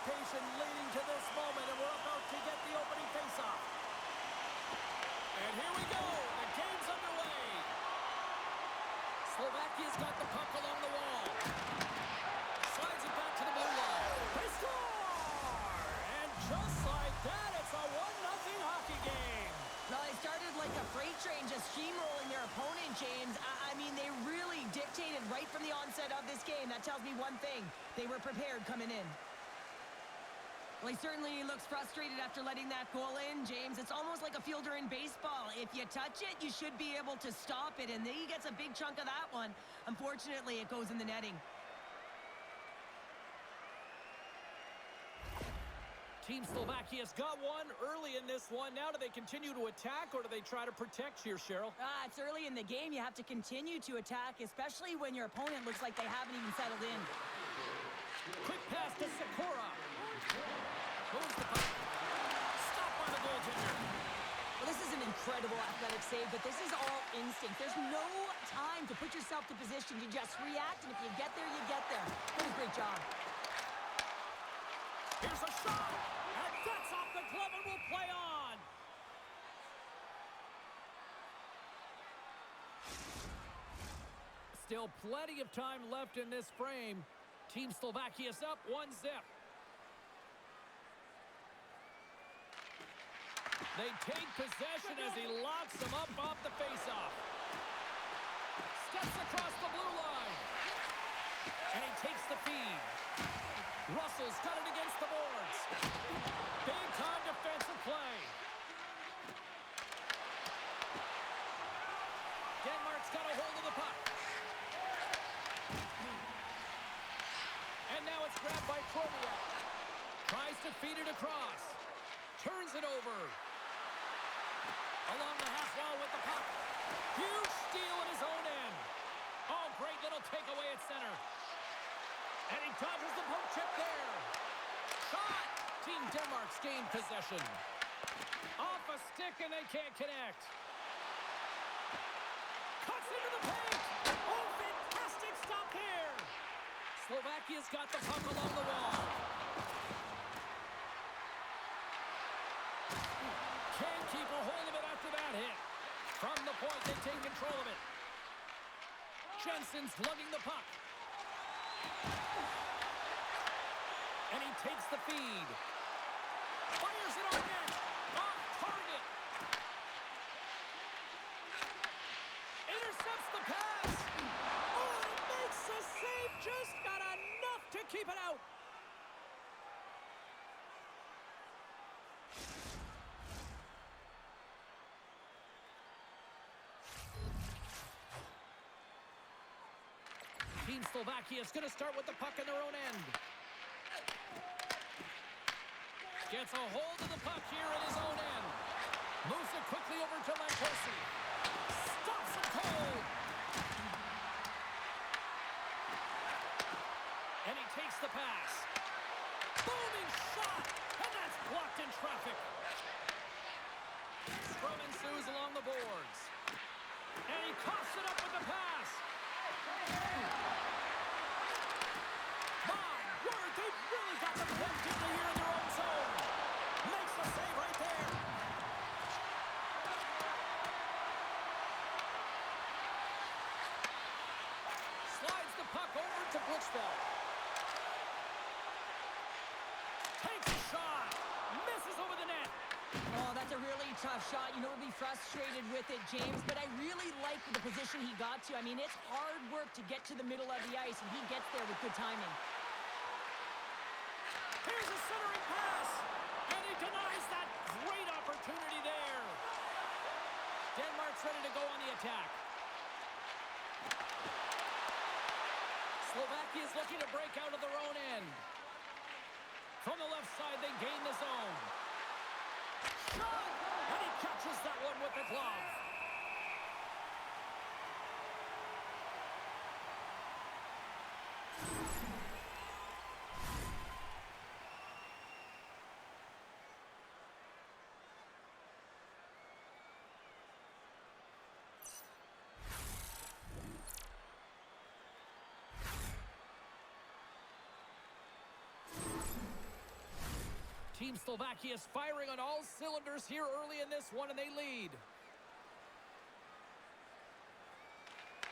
anticipation leading to this moment, and we're about to get the opening faceoff. And here we go. The game's underway. Slovakia's got the puck along the wall. Slides it back to the blue line. They score! And just like that, it's a 1-0 hockey game. Well, they started like a freight train just steamrolling their opponent, James. I mean, they really dictated right from the onset of this game. That tells me one thing. They were prepared coming in. Well, he certainly looks frustrated after letting that goal in, James. It's almost like a fielder in baseball. If you touch it, you should be able to stop it, and he gets a big chunk of that one. Unfortunately, it goes in the netting. Team Slovakia's got one early in this one. Now do they continue to attack, or do they try to protect here, Cheryl? It's early in the game. You have to continue to attack, especially when your opponent looks like they haven't even settled in. Quick pass to Sakura. Moves the puck. Stopped by the goaltender. Well, this is an incredible athletic save, but this is all instinct. There's no time to put yourself to position. You just react, and if you get there, you get there. What a great job. Here's a shot, and that's off the glove and will play on. Still plenty of time left in this frame. Team Slovakia's up 1-0. They take possession as he locks them up off the faceoff. Steps across the blue line. And he takes the feed. Russell's got it against the boards. Big-time defensive play. Denmark's got a hold of the puck. And now it's grabbed by Troviak. Tries to feed it across. Turns it over. Along the half wall with the puck. Huge steal at his own end. Oh, great little takeaway at center. And he dodges the poke chip there. Shot! Team Denmark's gained possession. Off a stick and they can't connect. Cuts into the paint. Oh, fantastic stop here. Slovakia's got the puck along the wall. Can't keep a hold of it after that hit. From the point, they take control of it. Jensen's lugging the puck. And he takes the feed. Fires it on net. Off target. Intercepts the pass. Oh, he makes the save. Just got enough to keep it out. Team Slovakia is going to start with the puck in their own end. Gets a hold of the puck here at his own end. Moves it quickly over to Lancosi. Stops it cold. And he takes the pass. Booming shot. And that's blocked in traffic. Scrum ensues along the boards. And he coughs it up with the pass. My word, they've really got them hemmed in here in their own zone. Makes the save right there. Slides the puck over to Blichfeld. Takes a shot. Misses over the net. Oh, that's a really tough shot. You know, he'll be frustrated with it, James, but I really like the position he got to. I mean, it's hard work to get to the middle of the ice, and he gets there with good timing. Here's a centering pass, and he denies that great opportunity there. Denmark's ready to go on the attack. Slovakia's looking to break out of their own end. From the left side, they gain the zone. Shot! And he catches that one with the glove. Team Slovakia is firing on all cylinders here early in this one, and they lead.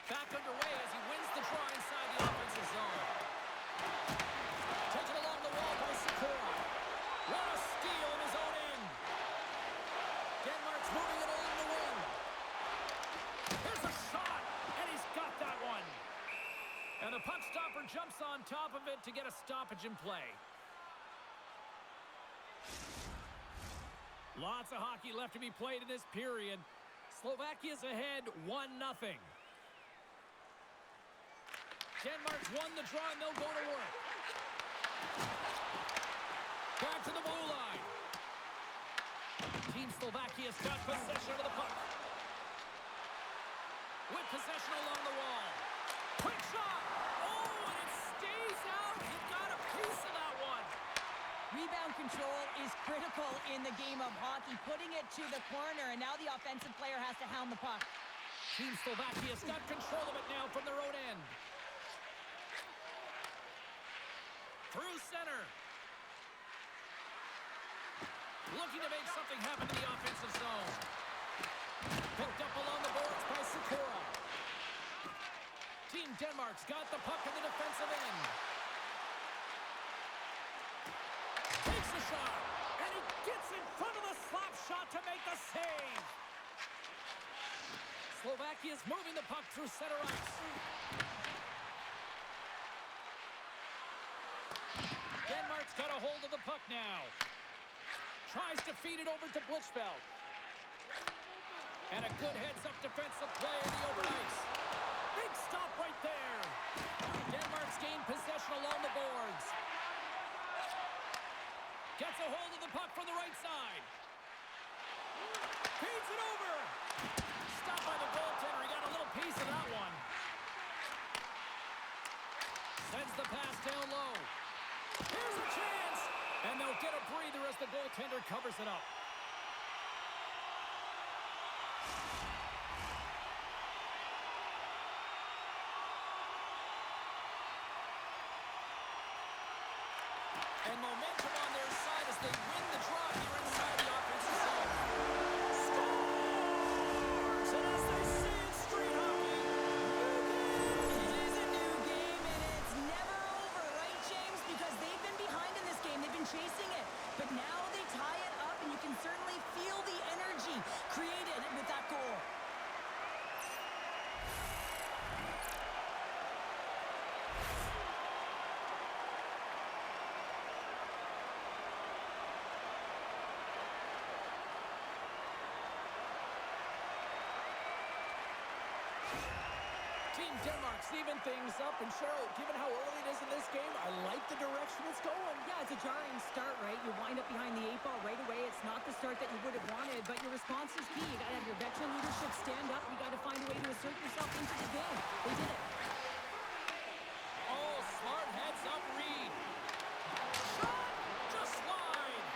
Back underway as he wins the draw inside the offensive zone. Taken along the wall by Sakura. What a steal in his own end. Denmark's moving it along the wing. Here's a shot, and he's got that one. And the puck stopper jumps on top of it to get a stoppage in play. Lots of hockey left to be played in this period. Slovakia's ahead 1-0. Denmark's won the draw, and they'll go to work. Back to the blue line. Team Slovakia's got possession of the puck. With possession along the wall. Quick shot! Oh, and it stays out. He got a piece of that one. Rebound control is critical in the game of hockey, putting it to the corner, and now the offensive player has to hound the puck. Team Slovakia's got control of it now from their own end. Through center. Looking to make something happen in the offensive zone. Picked up along the boards by Sakura. Team Denmark's got the puck in the defensive end. Takes the shot, and he gets in front of the slap shot to make the save. Slovakia's moving the puck through center ice. Denmark's got a hold of the puck now. Tries to feed it over to Blitzfeld. And a good heads-up defensive play in the open ice. Big stop right there. Denmark's gained possession along the boards. Gets a hold of the puck from the right side. Feeds it over. Stopped by the goaltender. He got a little piece of that one. Sends the pass down low. Here's a chance. And they'll get a breather as the goaltender covers it up. And momentum on their side as they win the draw here inside the offensive zone. Scores! And as they say in street hockey, It is a new game, and it's never over, right, James? Because they've been behind in this game. They've been chasing it. But now they tie it up, and you can certainly feel the energy created with that goal. Team Denmark's even things up. And Cheryl, given how early it is in this game, I like the direction it's going. Yeah, it's a jarring start, right? You wind up behind the 8 ball right away. It's not the start that you would have wanted, but your response is key. You got to have your veteran leadership stand up. You got to find a way to assert yourself into the game. They did it. Oh, smart heads-up read. Shot! Just wide.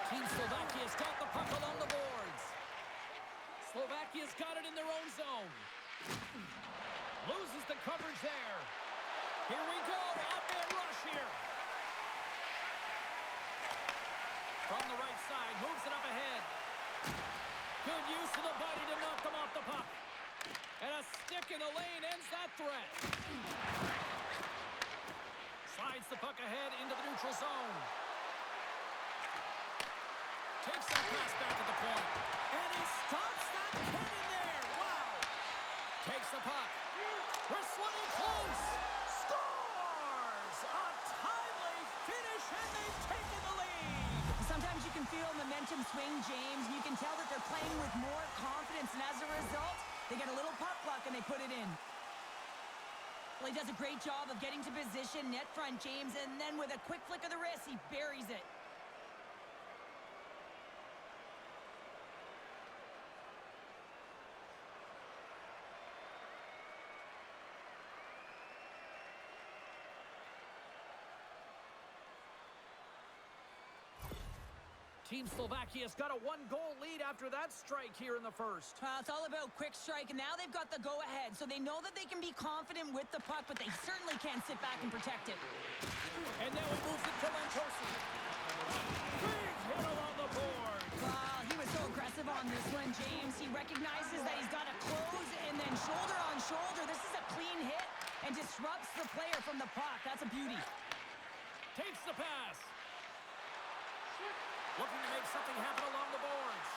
Team Slovakia's got the puck along the boards. Slovakia's got it in their own zone. Loses the coverage there. Here we go. Up-man rush here. From the right side. Moves it up ahead. Good use of the body to knock them off the puck. And a stick in the lane ends that threat. Slides the puck ahead into the neutral zone. Takes that pass back at the point. And he stops that cannon there. Wow. Takes the puck. Wrestling in close. Scores! A timely finish, and they've taken the lead. Sometimes you can feel momentum swing, James. You can tell that they're playing with more confidence, and as a result, they get a little puck luck and they put it in. Well, he does a great job of getting to position, net front, James, and then with a quick flick of the wrist, he buries it. Team Slovakia's got a one-goal lead after that strike here in the first. It's all about quick strike, and now they've got the go-ahead, so they know that they can be confident with the puck, but they certainly can't sit back and protect it. And now he moves it to Lantosi. Big the board. Wow, he was so aggressive on this one, James. He recognizes that he's got to close and then shoulder on shoulder. This is a clean hit and disrupts the player from the puck. That's a beauty. Takes the pass. Looking to make something happen along the boards.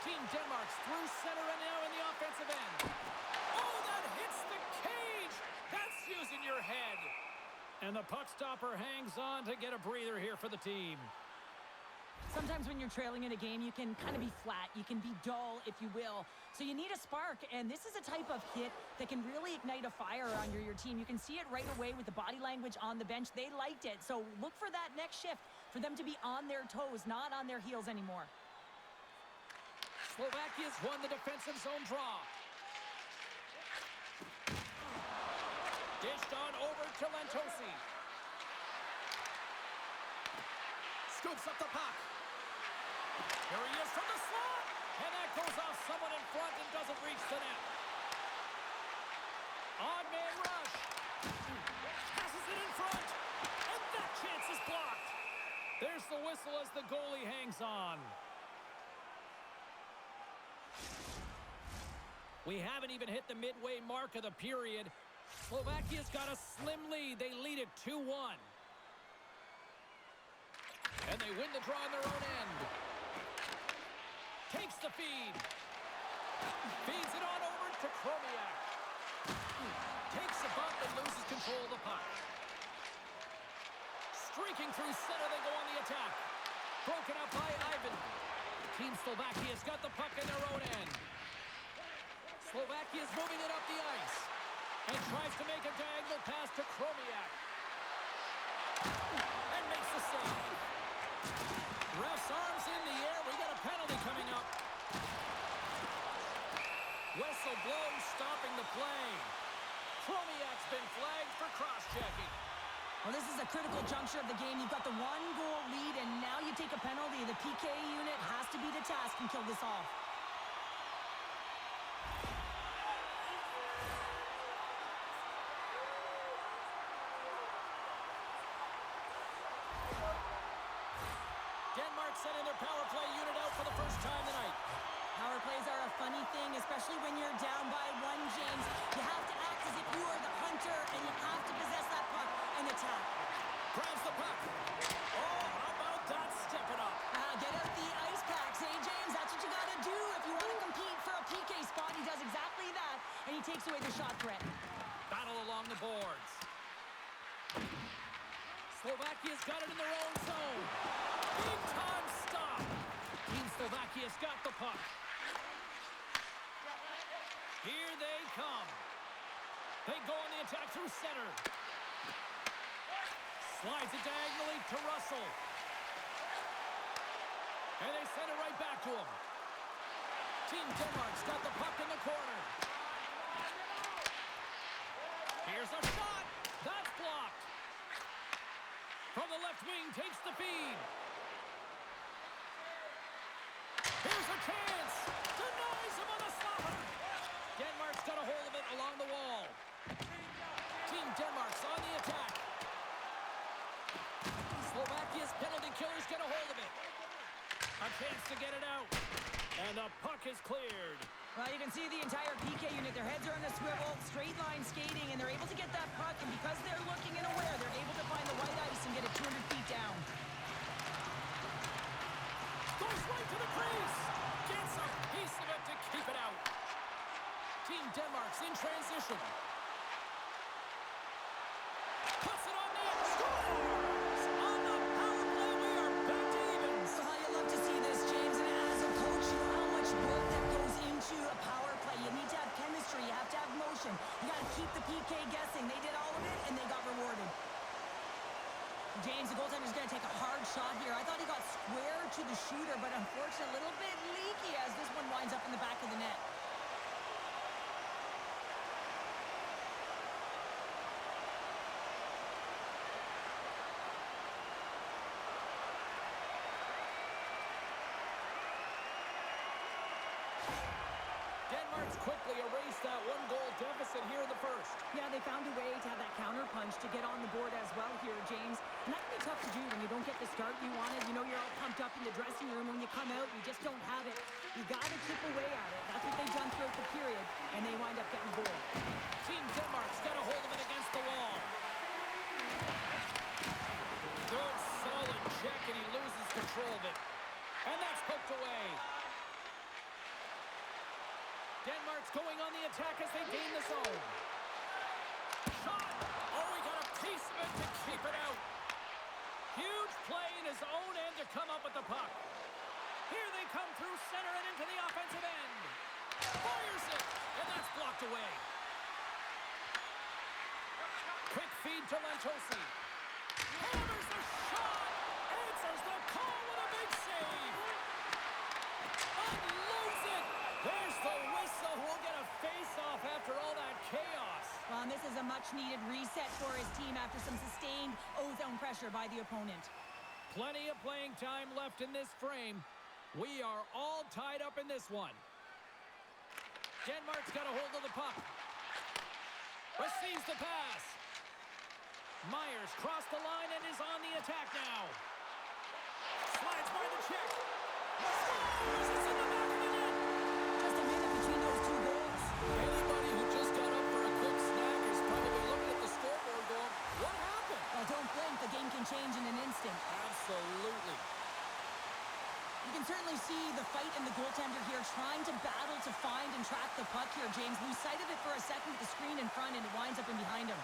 Team Denmark's through center and now in the offensive end. Oh, that hits the cage! That's using your head. And the puck stopper hangs on to get a breather here for the team. Sometimes when you're trailing in a game, you can kind of be flat. You can be dull, if you will. So you need a spark, and this is a type of hit that can really ignite a fire under your team. You can see it right away with the body language on the bench. They liked it. So look for that next shift, for them to be on their toes, not on their heels anymore. Slovakia's won the defensive zone draw. Dished on over to Lantosi. Scoops up the puck. Here he is from the slot. And that goes off someone in front and doesn't reach the net. On man rush. Passes it in front. And that chance is blocked. There's the whistle as the goalie hangs on. We haven't even hit the midway mark of the period. Slovakia's got a slim lead. They lead it 2-1. And they win the draw on their own end. Takes the feed. Feeds it on over to Chromiak. Takes a bump and loses control of the puck. Streaking through center, they go on the attack. Broken up by Ivan. Team Slovakia's got the puck in their own end. Slovakia's moving it up the ice. And tries to make a diagonal pass to Chromiak. And makes the save. Ref's arms in the air. We got a penalty coming up. Whistle blows, stopping the play. Chromiak's been flagged for cross-checking. Well, this is a critical juncture of the game. You've got the one-goal lead, and now you take a penalty. The PK unit has to be the task and kill this off. Denmark sending their power play unit out for the first time tonight. Power plays are a funny thing, especially when you're down by one, James. You have to act as if you are the hunter, and you have to possess that puck and attack. Grabs the puck. Oh, how about that? Step it up. Get out the ice packs, hey, James? That's what you got to do if you want to compete for a PK spot. He does exactly that, and he takes away the shot threat. Battle along the boards. Slovakia's got it in their own zone. Big time stop. Team Slovakia's got the puck. Here they come. They go on the attack through center. Slides it diagonally to Russell. And they send it right back to him. Team Denmark's got the puck in the corner. Here's a shot. That's blocked. From the left wing, takes the feed. Here's a chance. Denies him on the stopper. Denmark's got a hold of it along the wall. Team Denmark's on the attack. Slovakia's penalty killers get a hold of it. A chance to get it out. And the puck is cleared. Well, you can see the entire PK unit. Their heads are on a swivel, straight line skating, and they're able to get that puck. And because they're looking and aware, they're able to find the white ice and get it 200 feet down. Goes right to the crease. Gets a piece of it to keep it out. Team Denmark's in transition. Puts it on net. Scores! On the power play, we are back to evens. You love to see this, James. And as a coach, you know how much work that goes into a power play. You need to have chemistry. You have to have motion. You got to keep the PK guessing. They did all of it, and they got rewarded. James, the goaltender's going to take a hard shot here. I thought he got square to the shooter, but unfortunately a little bit leaky as this one winds up in the back of the net. Denmark's quickly erased that one-goal deficit here in the first. Yeah, they found a way to have that counter punch to get on the board as well here, James. And that can be tough to do when you don't get the start you wanted. You know you're all pumped up in the dressing room. When you come out, you just don't have it. You got to chip away at it. That's what they've done throughout the period, and they wind up getting a goal. Team Denmark's got a hold of it against the wall. Good, solid check, and he loses control of it. And that's poked away. Denmark's going on the attack as they gain the zone. Shot! Oh, he got a piece of it to keep it out. Huge play in his own end to come up with the puck. Here they come through center and into the offensive end. Fires it, and that's blocked away. Quick feed to Lantosi. Hammers the shot! Answers the call with a big save! Unloads it! There's the whistle. We'll get a face-off after all that chaos. Well, and this is a much-needed reset for his team after some sustained O-zone pressure by the opponent. Plenty of playing time left in this frame. We are all tied up in this one. Denmark's got a hold of the puck. Receives the pass. Myers crossed the line and is on the attack now. Slides by the check. Scores! It's in the back of the net. Just a minute between those two goals. Anybody who just got up for a quick snack is probably looking at the scoreboard going, what happened? Well, don't blink. The game can change in an instant. Absolutely. You can certainly see the fight in the goaltender here, trying to battle to find and track the puck here, James. Lose sight of it for a second with the screen in front, and it winds up in behind him.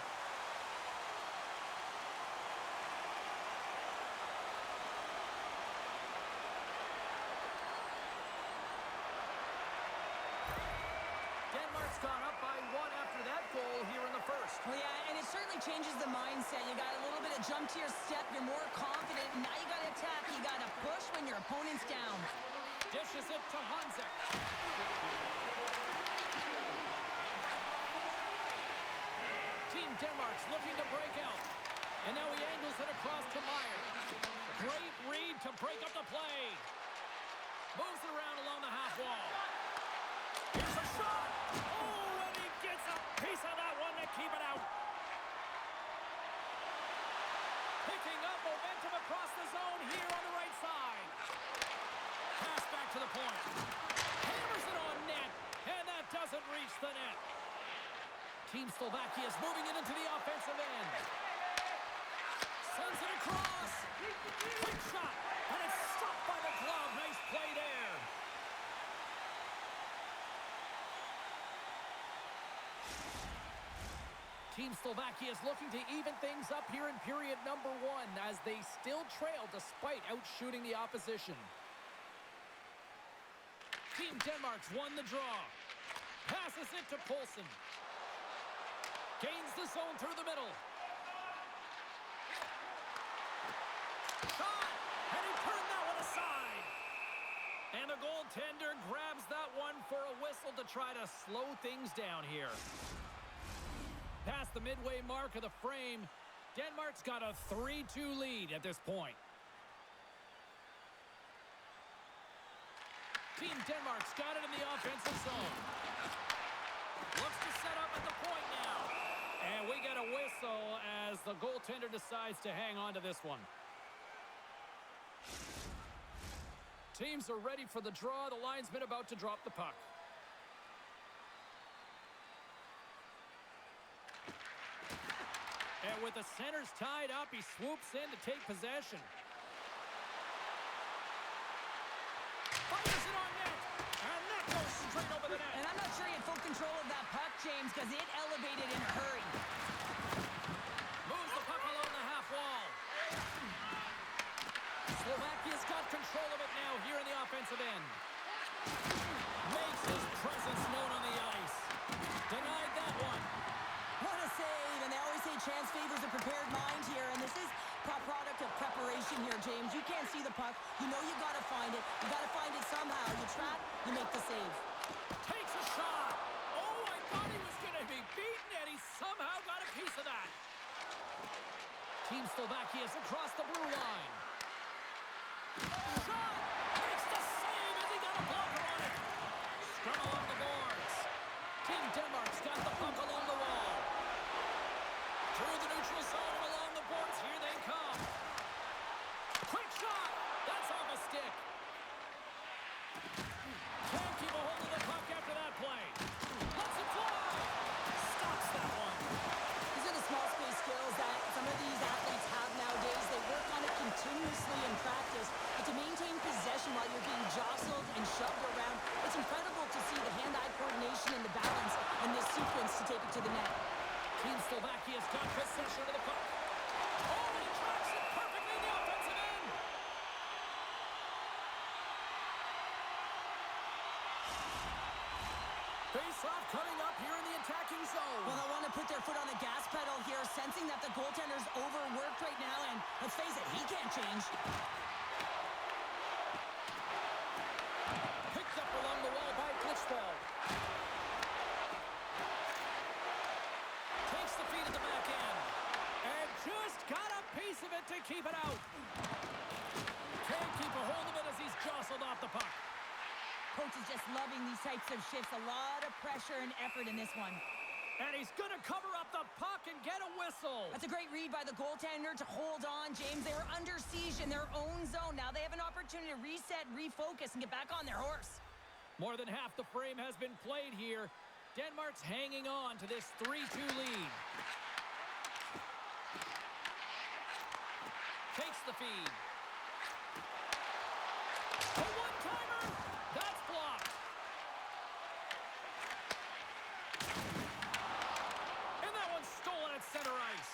Denmark's gone up by one after that goal here in the first. Well, yeah, and it certainly changes the mindset. You got a little bit of jump to your step. You're more confident, and now you got to attack. You got to push when your opponent's down. Dishes it to Hanzek. Team Denmark's looking to break out. And now he angles it across to Meyer. Great read to break up the play. Moves it around along the half wall. Here's a shot! Oh, and he gets a piece of that one to keep it out. Picking up momentum across the zone here on the right side. Pass back to the point. Hammers it on net, and that doesn't reach the net. Team Slovakia is moving it into the offensive end. Sends it across. Quick shot, and it's stopped by the glove. Nice play there. Team Slovakia is looking to even things up here in period number one as they still trail despite outshooting the opposition. Team Denmark's won the draw. Passes it to Poulsen. Gains the zone through the middle. Shot! And he turned that one aside. And the goaltender grabs that one for a whistle to try to slow things down here. Past the midway mark of the frame, Denmark's got a 3-2 lead at this point. Team Denmark's got it in the offensive zone. Looks to set up at the point now. And we get a whistle as the goaltender decides to hang on to this one. Teams are ready for the draw. The linesman about to drop the puck. And with the centers tied up, he swoops in to take possession. Fires it on net, and that goes straight over the net. And I'm not sure he had full control of that puck, James, because it elevated in a hurry. Moves the puck along the half wall. Slovakia's got control of it now here in the offensive end. Makes his presence known on the ice. Denied that one. What a save, and they always say chance favors a prepared mind here, and this is a product of preparation here, James. You can't see the puck. You know you got to find it. You got to find it somehow. You trap, you make the save. Takes a shot. Oh, I thought he was going to be beaten, and he somehow got a piece of that. Team Slovakia is across the blue line. Shot! Makes the save as he got a blocker on it. Scrum along the boards. Denmark's got the puck along the wall. Through the neutral zone and along the boards. Here they come. Quick shot. That's off a stick. Can't keep a hold of the puck after that play. Lets it fly. Stops that one. These are the small space skills that some of these athletes have nowadays. They work on it continuously in practice. But to maintain possession while you're being jostled and shoved around, it's incredible to see the hand-eye coordination and the balance in this sequence to take it to the net. Team Slovakia's got possession of the puck. Oh, and he tracks it perfectly in the offensive end. Face-off coming up here in the attacking zone. Well, they'll want to put their foot on the gas pedal here, sensing that the goaltender's overworked right now, and let's face it, he can't change. Picked up along the wall by Blitzwell. Takes the feed at the back end. And just got a piece of it to keep it out. Can't keep a hold of it as he's jostled off the puck. Coach is just loving these types of shifts. A lot of pressure and effort in this one. And he's going to cover up the puck and get a whistle. That's a great read by the goaltender to hold on, James. They were under siege in their own zone. Now they have an opportunity to reset, refocus, and get back on their horse. More than half the frame has been played here. Denmark's hanging on to this 3-2 lead. Takes the feed. A one-timer. That's blocked. And that one's stolen at center ice.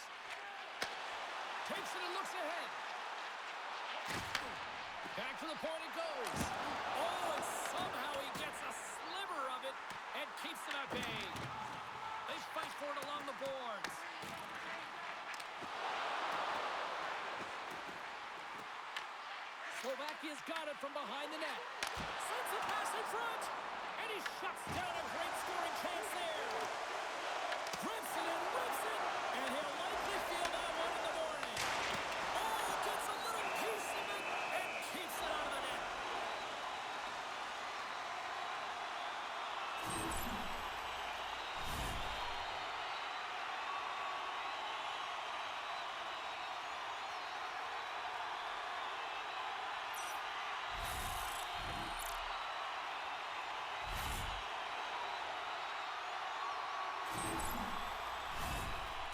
Takes it and looks ahead. Back to the point it goes. Oh, and somehow he gets a sliver of it and keeps them at bay. They fight for it along the boards. Slovakia's got it from behind the net. Sends it past in front. And he shuts down a great scoring chance there. Grips it and whips it. And he'll likely feel that one in the morning. Oh, gets a little piece of it and keeps it out of the net.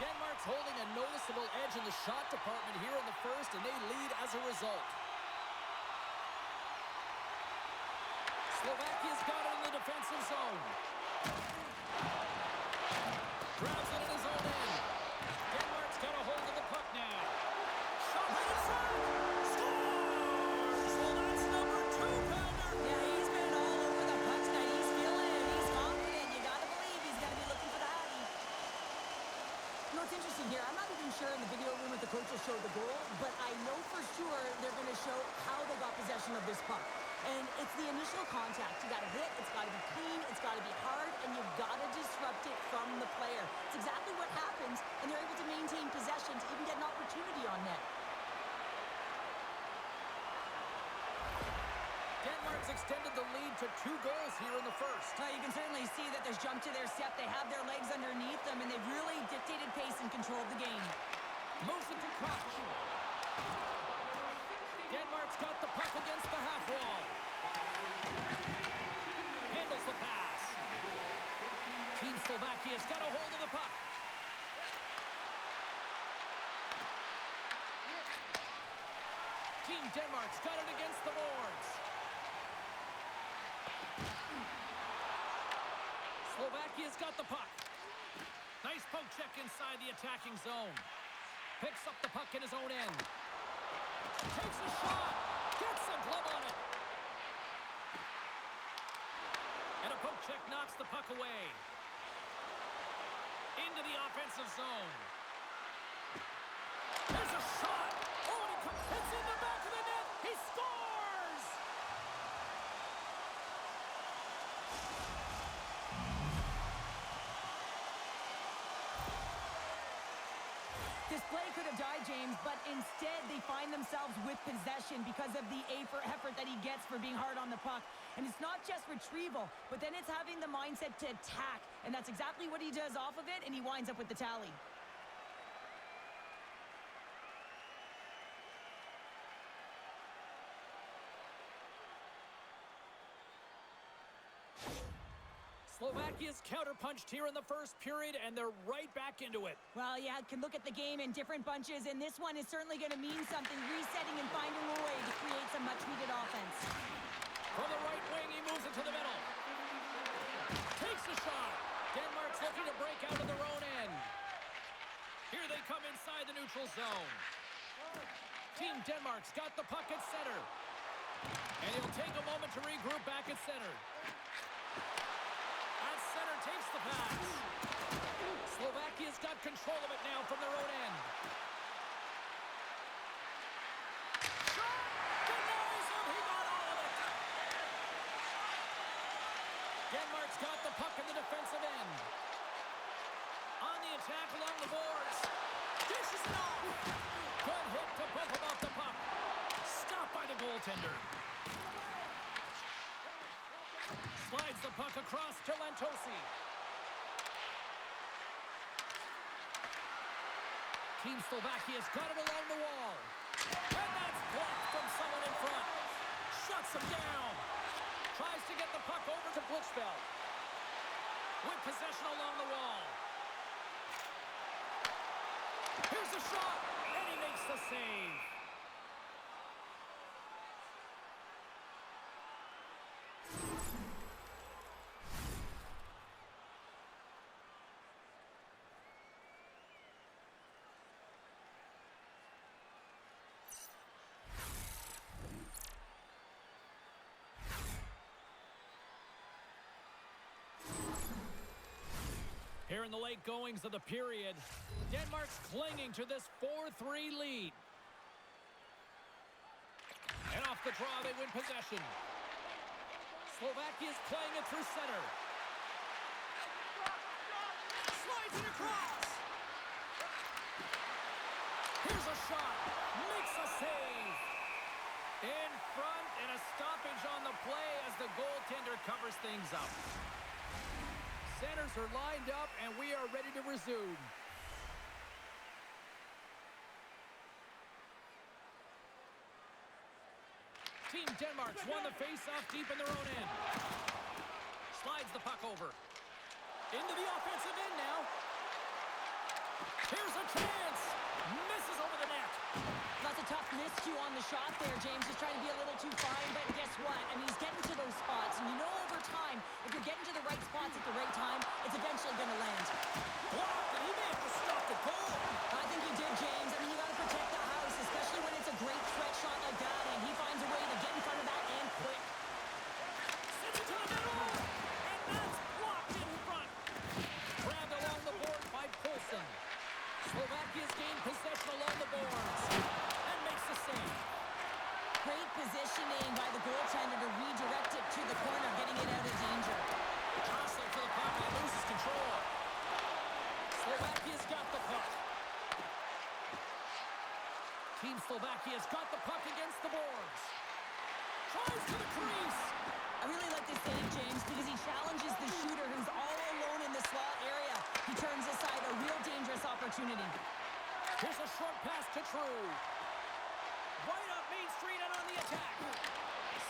Denmark's holding a noticeable edge in the shot department here in the first, and they lead as a result. Slovakia's got it in the defensive zone. Grabs it in his own end. Denmark's got a hold of the puck now. Shot right in front. Scores! Well, that's number 2-pounder. Yeah, he's been all over the puck tonight. He's feeling it. He's confident. You got to believe he's going to be looking for the Hattie. You know, it's interesting here. I'm not even sure in the video room if the coach will show the goal, but I know for sure they're going to show how they got possession of this puck. And it's the initial contact. You got to hit, it's got to be clean, it's got to be hard, and you've got to disrupt it from the player. It's exactly what happens, and they're able to maintain possession to even get an opportunity on net. Denmark's extended the lead to 2 goals here in the first. You can certainly see that there's jump to their step. They have their legs underneath them, and they've really dictated pace and controlled the game. Moves it to Koch. Denmark's got the puck against the half wall. Handles the pass. Team Slovakia's got a hold of the puck. Team Denmark's got it against the boards. Slovakia's got the puck. Nice poke check inside the attacking zone. Picks up the puck in his own end. Takes a shot. Gets a glove on it. And a poke check knocks the puck away. Into the offensive zone. There's a shot. Oh, and it's in the back of the net. He scores! This play could have died, James, but instead they find themselves with possession because of the effort that he gets for being hard on the puck. And it's not just retrieval, but then it's having the mindset to attack. And that's exactly what he does off of it, and he winds up with the tally. Slovakia's counterpunched here in the first period, and they're right back into it. Well, yeah, can look at the game in different bunches, and this one is certainly going to mean something, resetting and finding a way to create some much-needed offense. From the right wing, he moves it to the middle. Takes the shot. Denmark's looking to break out of their own end. Here they come inside the neutral zone. Team Denmark's got the puck at center. And he'll take a moment to regroup back at center. Center takes the pass. Slovakia's got control of it now from their own end. Shot! Denies him! He got all of it! Denmark's got the puck in the defensive end. On the attack along the boards. Dishes it off! Good hit to bump him off the puck. Stopped by the goaltender. Slides the puck across to Lantosi. Team Slovakia's got it along the wall. And that's blocked from someone in front. Shuts him down. Tries to get the puck over to Blitzfeld. With possession along the wall. Here's the shot. And he makes the save. Here in the late goings of the period, Denmark's clinging to this 4-3 lead. And off the draw, they win possession. Slovakia's playing it through center. Slides it across. Here's a shot. Makes a save. In front, and a stoppage on the play as the goaltender covers things up. Centers are lined up, and we are ready to resume. Team Denmark's won the face-off deep in their own end. Slides the puck over. Into the offensive end now. Here's a chance. Misses over the net. That's a tough miscue on the shot there, James. Just trying to be a little too fine, but guess what? I mean, he's getting to those spots, and you know over time, if you're getting to the right spots at the right time, it's eventually going to land. Blocked, and he may have to stop the goal. I think he did, James. I mean, you got to protect the house, especially when it's a great threat shot like that, and he finds a way to get in front of that and quick. Sends it to the middle, and that's blocked in front. Grabbed along the board by Poulsen. Slovakia's gained possession along the boards and makes the save. Great positioning by the goaltender to redirect it to the corner, getting it out of danger. Jostling for the puck and loses control. Slovakia's got the puck. Team Slovakia's got the puck against the boards. Tries to the crease. I really like this save, James, because he challenges the shooter who's all alone in the slot area. He turns aside a real dangerous opportunity. Here's a short pass to True. Right up Main Street and on the attack.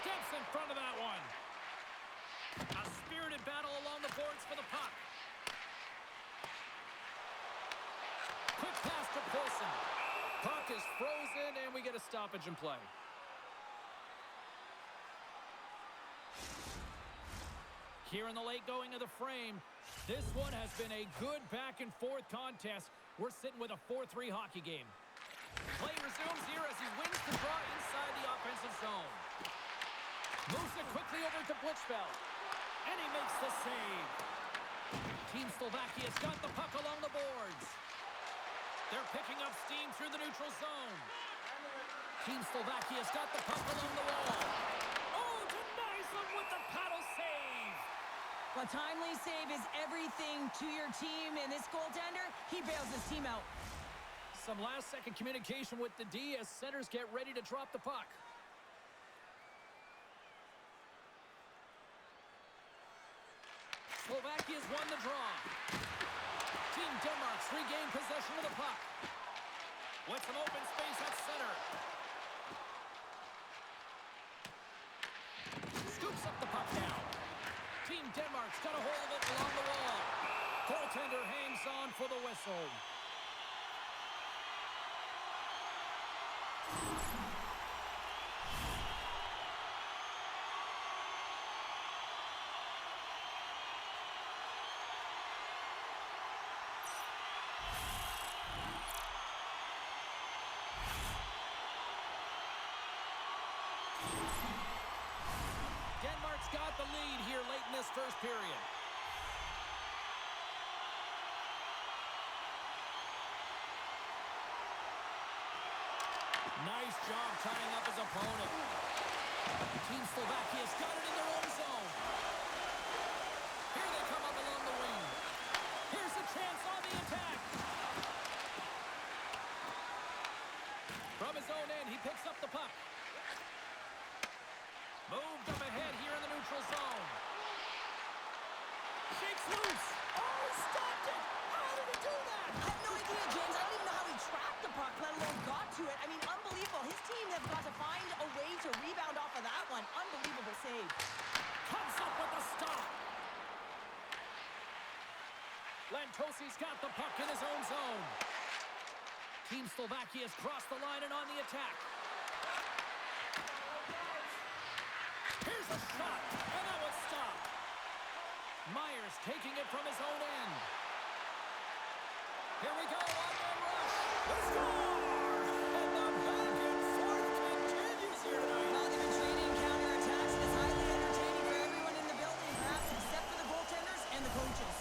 Steps in front of that one. A spirited battle along the boards for the puck. Quick pass to Poulsen. Puck is frozen, and we get a stoppage in play. Here in the late going of the frame, this one has been a good back-and-forth contest. We're sitting with a 4-3 hockey game. Play resumes here as he wins the draw inside the offensive zone. Moves it quickly over to Blitzfeld. And he makes the save. Team Slovakia's got the puck along the boards. They're picking up steam through the neutral zone. Team Slovakia's got the puck along the wall. Oh, denies them with the paddle save. A timely save is everything to your team, and this goaltender, he bails his team out. Some last-second communication with the D as centers get ready to drop the puck. Slovakia's won the draw. Team Denmark's regained possession of the puck. With some open space at center. Scoops up the puck now. Team Denmark's got a hold of it along the wall. Goaltender hangs on for the whistle. Denmark's got the lead here late in this first period. Nice job tying up his opponent. Team Slovakia's got it in their own zone. Here they come up along the wing. Here's a chance on the attack. From his own end, he picks up the puck. Moved up ahead here in the neutral zone. Shakes loose. Oh, he stopped it. How did he do that? I have no idea, James. I don't even know how he tracked the puck, let alone got to it. I mean, unbelievable. His team has got to find a way to rebound off of that one. Unbelievable save. Comes up with a stop. Lantosi's got the puck in his own zone. Team Slovakia's crossed the line and on the attack. Here's a shot, and that was stopped. Myers taking it from his own end. Here we go, one-man rush. The score! And the back and forth continues here tonight. Well, they've been trading counterattacks. It's highly entertaining for everyone in the building, perhaps except for the goaltenders and the coaches.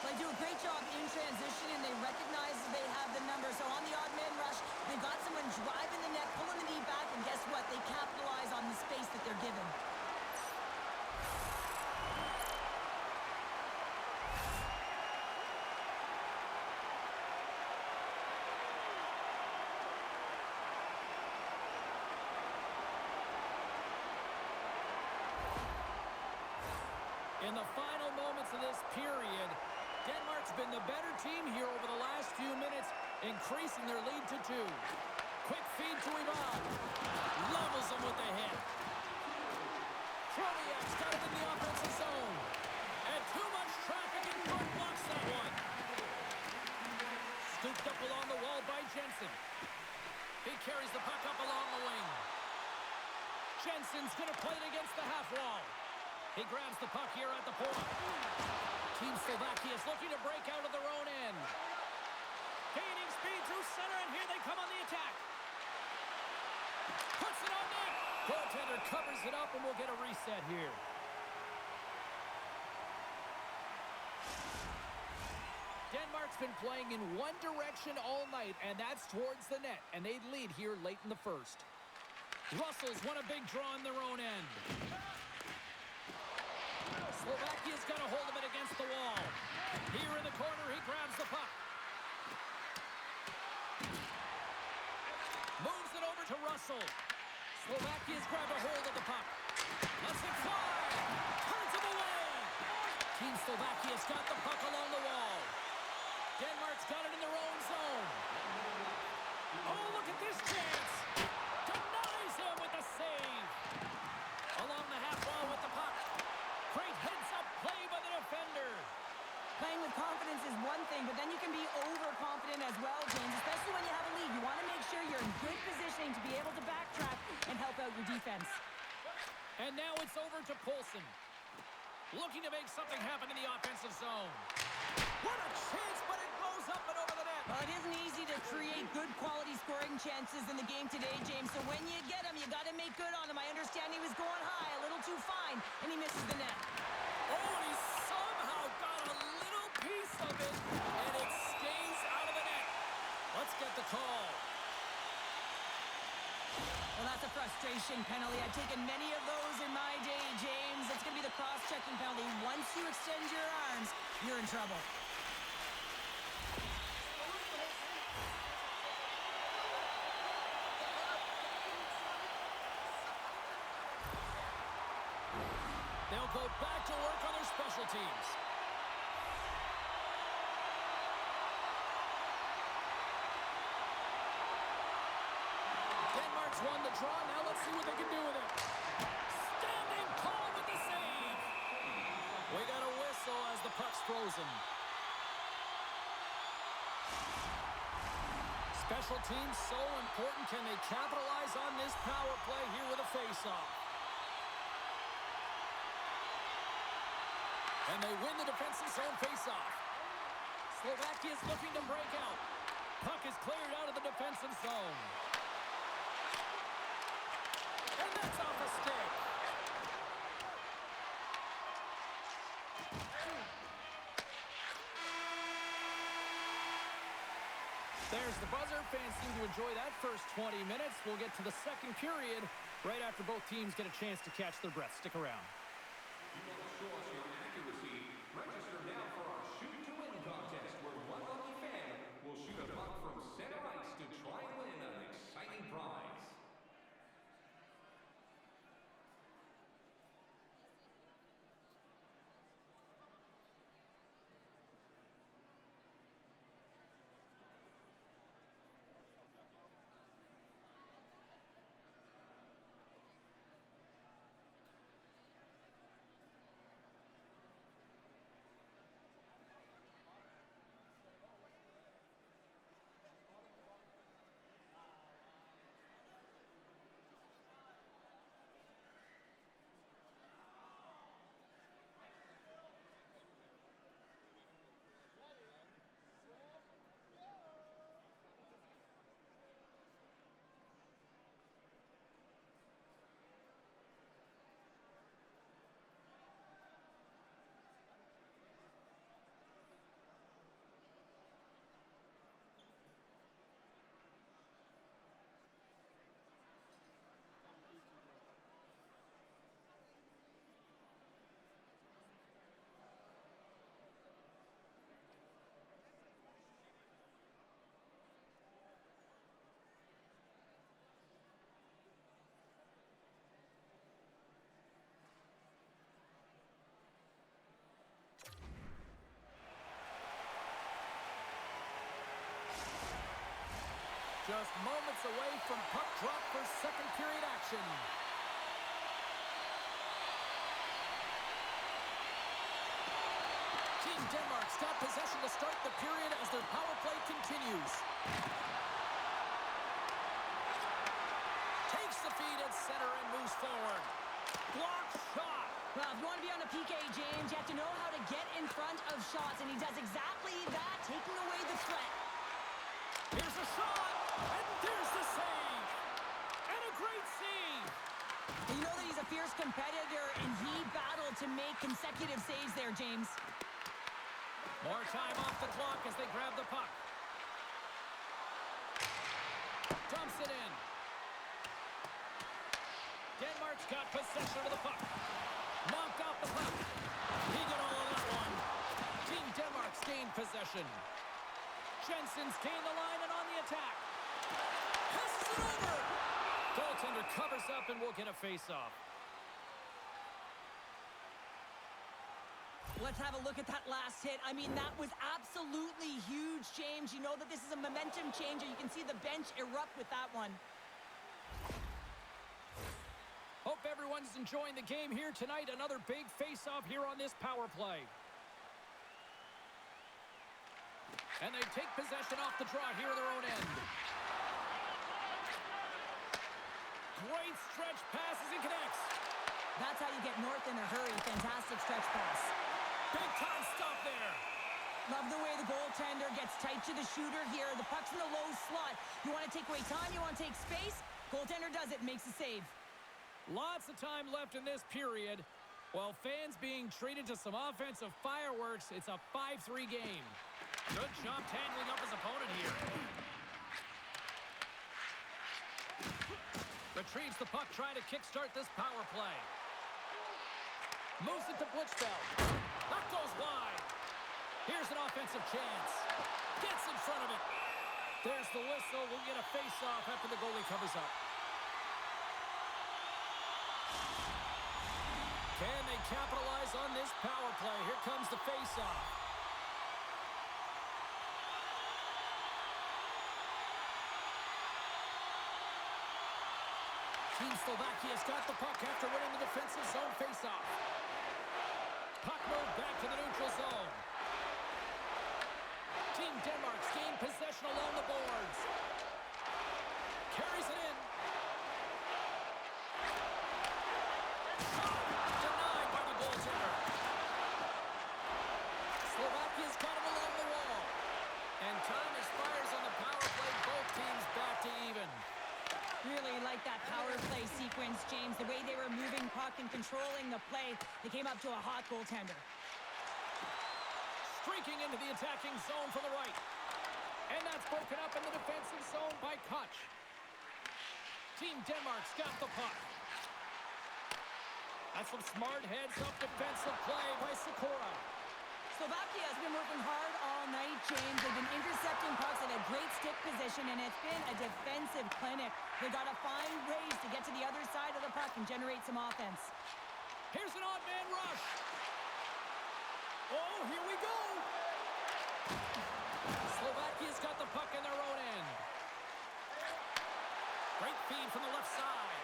They do a great job in transition, and they recognize that they have the number. So on the odd man rush, they've got someone driving the net, pulling the knee back, and guess what? They capitalize on the space that they're given. In the final moments of this period, Denmark's been the better team here over the last few minutes, increasing their lead to 2. Quick feed to Ivan. Levels him with the hit. Troviak's got it in the offensive zone. And too much traffic in front blocks that one. Scooped up along the wall by Jensen. He carries the puck up along the wing. Jensen's going to play it against the half wall. He grabs the puck here at the point. Team Slovakia is looking to break out of their own end. Gaining speed through center, and here they come on the attack. Puts it on net. Goaltender covers it up, and we'll get a reset here. Denmark's been playing in one direction all night, and that's towards the net, and they lead here late in the first. Russell's won a big draw on their own end. Slovakia's got a hold of it against the wall. Here in the corner, he grabs the puck. Moves it over to Russell. Slovakia's grabbed a hold of the puck. Lets it fly. Turns him away. Team Slovakia's got the puck along the wall. Denmark's got it in their own zone. Oh, look at this chance. Denies him with the save. Along the half wall with the puck. Great heads-up play by the defender. Playing with confidence is one thing, but then you can be overconfident as well, James, especially when you have a lead. You want to make sure you're in good positioning to be able to backtrack and help out your defense. And now it's over to Poulsen. Looking to make something happen in the offensive zone. What a chance, but it goes up and over the net. Well, it isn't easy to create good quality scoring chances in the game today, James. So when you get them, you got to make good on them. I understand he was going high, a little too fine, and he misses the net. Oh, and he somehow got a little piece of it, and it stays out of the net. Let's get the call. Well, that's a frustration penalty. I've taken many of those in my day, James. It's going to be the cross-checking penalty. Once you extend your arms, you're in trouble. go back to work on their special teams. Denmark's won the draw. Now let's see what they can do with it. Standing tall with the save. We got a whistle as the puck's frozen. Special teams so important. Can they capitalize on this power play here with a face-off? And they win the defensive zone face-off. Slovakia is looking to break out. Puck is cleared out of the defensive zone. And that's off a stick. There's the buzzer. Fans seem to enjoy that first 20 minutes. We'll get to the second period right after both teams get a chance to catch their breath. Stick around. You want to show us your accuracy? Register now for our Shoot to Win contest, where one lucky fan will shoot a puck from center ice to try and win an exciting prize. Just moments away from puck drop for second period action. Team Denmark's got possession to start the period as their power play continues. Takes the feed at center and moves forward. Block shot. Well, if you want to be on a PK, James, you have to know how to get in front of shots, and he does exactly that, taking away the threat. Here's a shot, and there's the save. And a great save. You know that he's a fierce competitor, and he battled to make consecutive saves there, James. More time off the clock as they grab the puck. Dumps it in. Denmark's got possession of the puck. Knocked off the puck. He got all of that one. Team Denmark's gained possession. Jensen's gained the line and on the attack. Passes it over. Goaltender covers up and will get a face-off. Let's have a look at that last hit. I mean, that was absolutely huge, James. You know that this is a momentum changer. You can see the bench erupt with that one. Hope everyone's enjoying the game here tonight. Another big face-off here on this power play. And they take possession off the draw here at their own end. Great stretch passes and connects. That's how you get north in a hurry. Fantastic stretch pass. Big time stop there. Love the way the goaltender gets tight to the shooter here. The puck's in the low slot. You want to take away time, you want to take space. Goaltender does it, makes the save. Lots of time left in this period. While fans being treated to some offensive fireworks, it's a 5-3 game. Good job tangling up his opponent here. Retrieves the puck, trying to kickstart this power play. Moves it to Blitzfeld. That goes wide. Here's an offensive chance. Gets in front of it. There's the whistle. We'll get a face-off after the goalie covers up. Can they capitalize on this power play. Here comes the face-off. Team Slovakia's got the puck after winning the defensive zone face-off. Puck moved back to the neutral zone. Team Denmark's gained possession along the boards. Carries it in. Shot denied by the goaltender. Slovakia's got him along the wall. And time expires on the power play. Both teams back to even. Really like that power play sequence, James. The way they were moving puck and controlling the play, they came up to a hot goaltender. Streaking into the attacking zone from the right. And that's broken up in the defensive zone by Koch. Team Denmark's got the puck. That's some smart heads-up defensive play by Sikora. Slovakia has been working hard all night, James. They've been intercepting pucks in a great stick position, and it's been a defensive clinic. They got to find ways to get to the other side of the puck and generate some offense. Here's an odd man rush. Oh, here we go. Slovakia's got the puck in their own end. Great feed from the left side.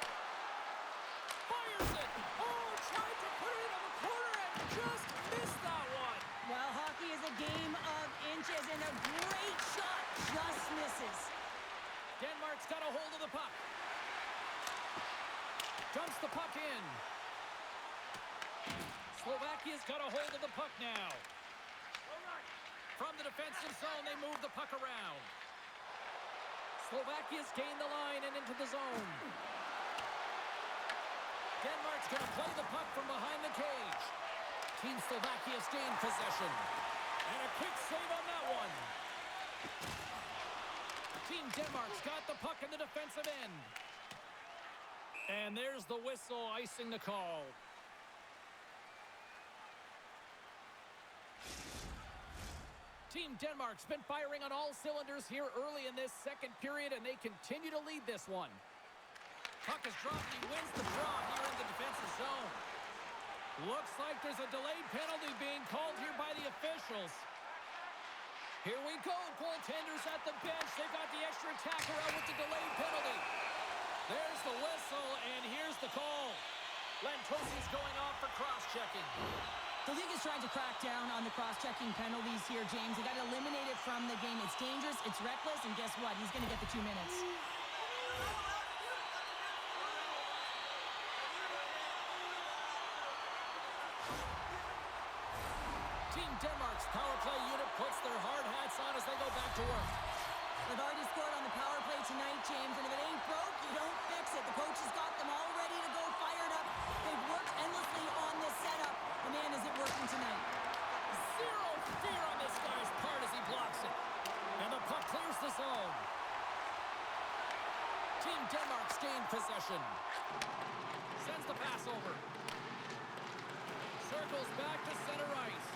Fires it. Oh, tried to put it in the corner and just missed that one. Well, hockey is a game of inches, and a great shot just misses. Denmark's got a hold of the puck. Dumps the puck in. Slovakia's got a hold of the puck now. From the defensive zone, they move the puck around. Slovakia's gained the line and into the zone. Denmark's going to play the puck from behind the cage. Team Slovakia's gained possession. And a quick save on that one. Team Denmark's got the puck in the defensive end. And there's the whistle icing the call. Team Denmark's been firing on all cylinders here early in this second period, and they continue to lead this one. Puck is dropped, he wins the draw here in the defensive zone. Looks like there's a delayed penalty being called here by the officials. Here we go, goaltenders at the bench. They've got the extra attacker out with the delayed penalty. There's the whistle, and here's the call. Lantosi's going off for cross-checking. The league is trying to crack down on the cross-checking penalties here, James. They got to eliminate it from the game. It's dangerous, it's reckless, and guess what? He's going to get the 2 minutes. Team Denmark's power play unit puts their hard hats on as they go back to work. They've already scored on the power play tonight, James, and if it ain't broke, you don't fix it. The coach has got them all ready to go, fired up. They've worked endlessly on this setup. And man, is it working tonight. Zero fear on this guy's part as he blocks it. And the puck clears the zone. Team Denmark's gained possession. Sends the pass over. Circles back to center ice.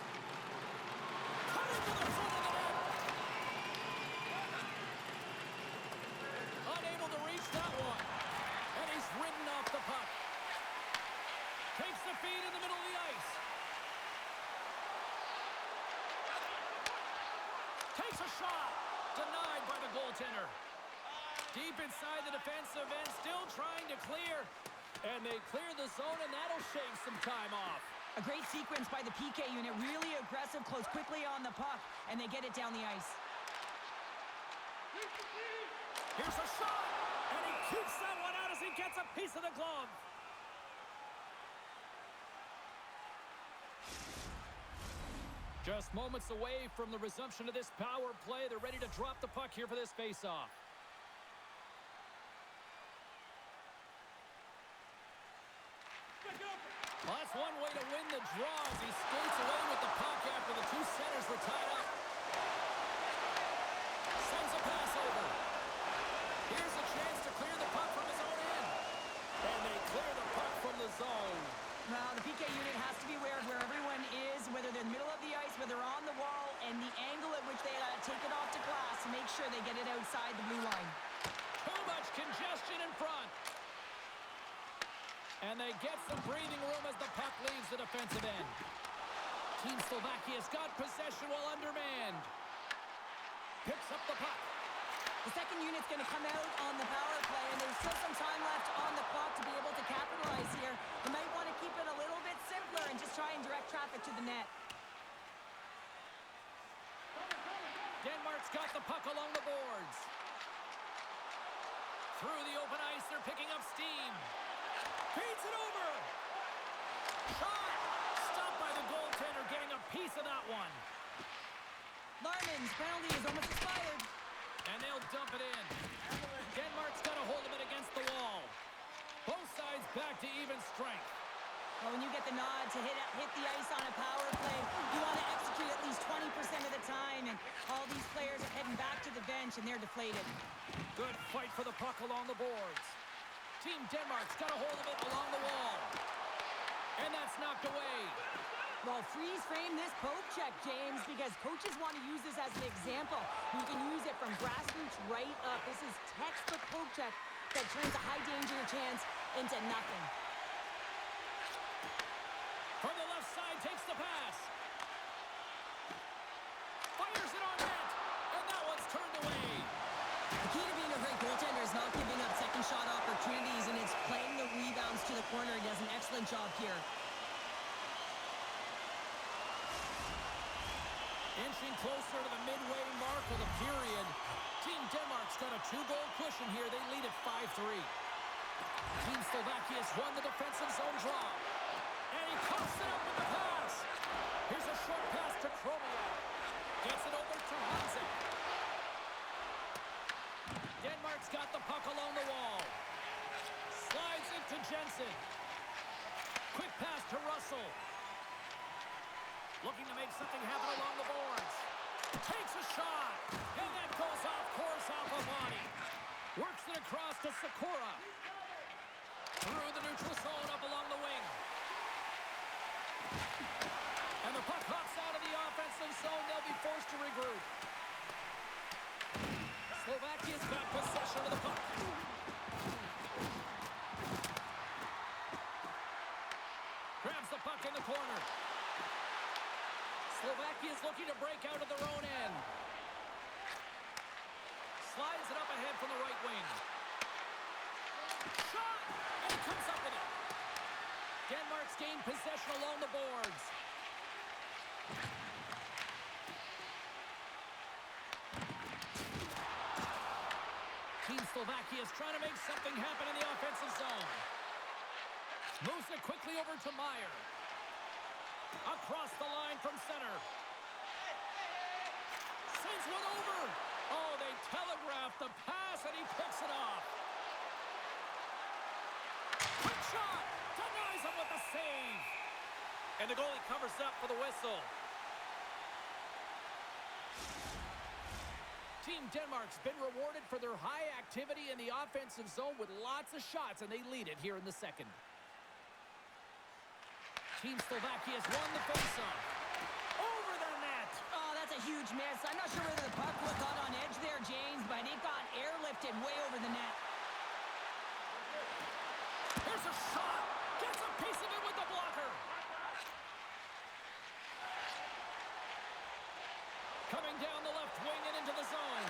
Cut into the front of the net. Unable to reach that one. And he's ridden off the puck. Takes the feed in the middle of the ice. Takes a shot. Denied by the goaltender. Deep inside the defensive end, still trying to clear. And they clear the zone, and that'll shave some time off. A great sequence by the PK unit. Really aggressive, close quickly on the puck, and they get it down the ice. Here's a shot, and he keeps that one out as he gets a piece of the glove. Just moments away from the resumption of this power play. They're ready to drop the puck here for this face-off. Well, that's one way to win the draw as he skates away with the puck after the two centers were tied up. Sends a pass over. Here's a chance to clear the puck from his own end. And they clear the puck from the zone. Well, the PK unit has to be aware of where everyone is, whether they're in the middle of the ice, whether they're on the wall, and the angle at which they take it off to glass to make sure they get it outside the blue line. Too much congestion in front. And they get some breathing room as the puck leaves the defensive end. Team Slovakia's got possession while undermanned. Picks up the puck. The second unit's going to come out on the power play, and there's still some time left on the clock to be able to capitalize here. You might want to keep it a little bit simpler and just try and direct traffic to the net. Denmark's got the puck along the boards. Through the open ice, they're picking up steam. Feeds it over. Shot! Stopped by the goaltender, getting a piece of that one. Larman's penalty is almost expired. And they'll dump it in. Denmark's got a hold of it against the wall. Both sides back to even strength. Well, when you get the nod to hit the ice on a power play, you want to execute at least 20% of the time, and all these players are heading back to the bench, and they're deflated. Good fight for the puck along the boards. Team Denmark's got a hold of it along the wall. And that's knocked away. Well, freeze frame this poke check, James, because coaches want to use this as an example. You can use it from grassroots right up. This is textbook poke check that turns a high danger chance into nothing. From the left side, takes the pass. Fires it on net. And that one's turned away. The key to being a great goaltender is not giving up second shot opportunities, and it's playing the rebounds to the corner. He does an excellent job here. Inching closer to the midway mark of the period. Team Denmark's got a 2-goal cushion here. They lead at 5-3. Team Slovakia's won the defensive zone draw. And he puffs it up with the pass. Here's a short pass to Kromia. Gets it over to Hansen. Denmark's got the puck along the wall. Slides it to Jensen. Quick pass to Russell. Looking to make something happen along the boards. Takes a shot. And that goes off course off a body. Works it across to Sakura. Through the neutral zone up along the wing. And the puck hops out of the offensive zone. They'll be forced to regroup. Slovakia's got possession of the puck. Grabs the puck in the corner. Slovakia's looking to break out of their own end. Slides it up ahead from the right wing. Shot! And he comes up with it. Denmark's gained possession along the boards. Team Slovakia is trying to make something happen in the offensive zone. Moves it quickly over to Meyer. Across the line from center. Sends one over. Oh, they telegraphed the pass, and he picks it off. Quick shot. Denies him with the save. And the goalie covers up for the whistle. Team Denmark's been rewarded for their high activity in the offensive zone with lots of shots, and they lead it here in the second. Team Slovakia has won the faceoff. Over the net. Oh, that's a huge miss. I'm not sure whether the puck got on edge there, James, but it got airlifted way over the net. Here's a shot. Gets a piece of it with the blocker. Coming down the left wing and into the zone.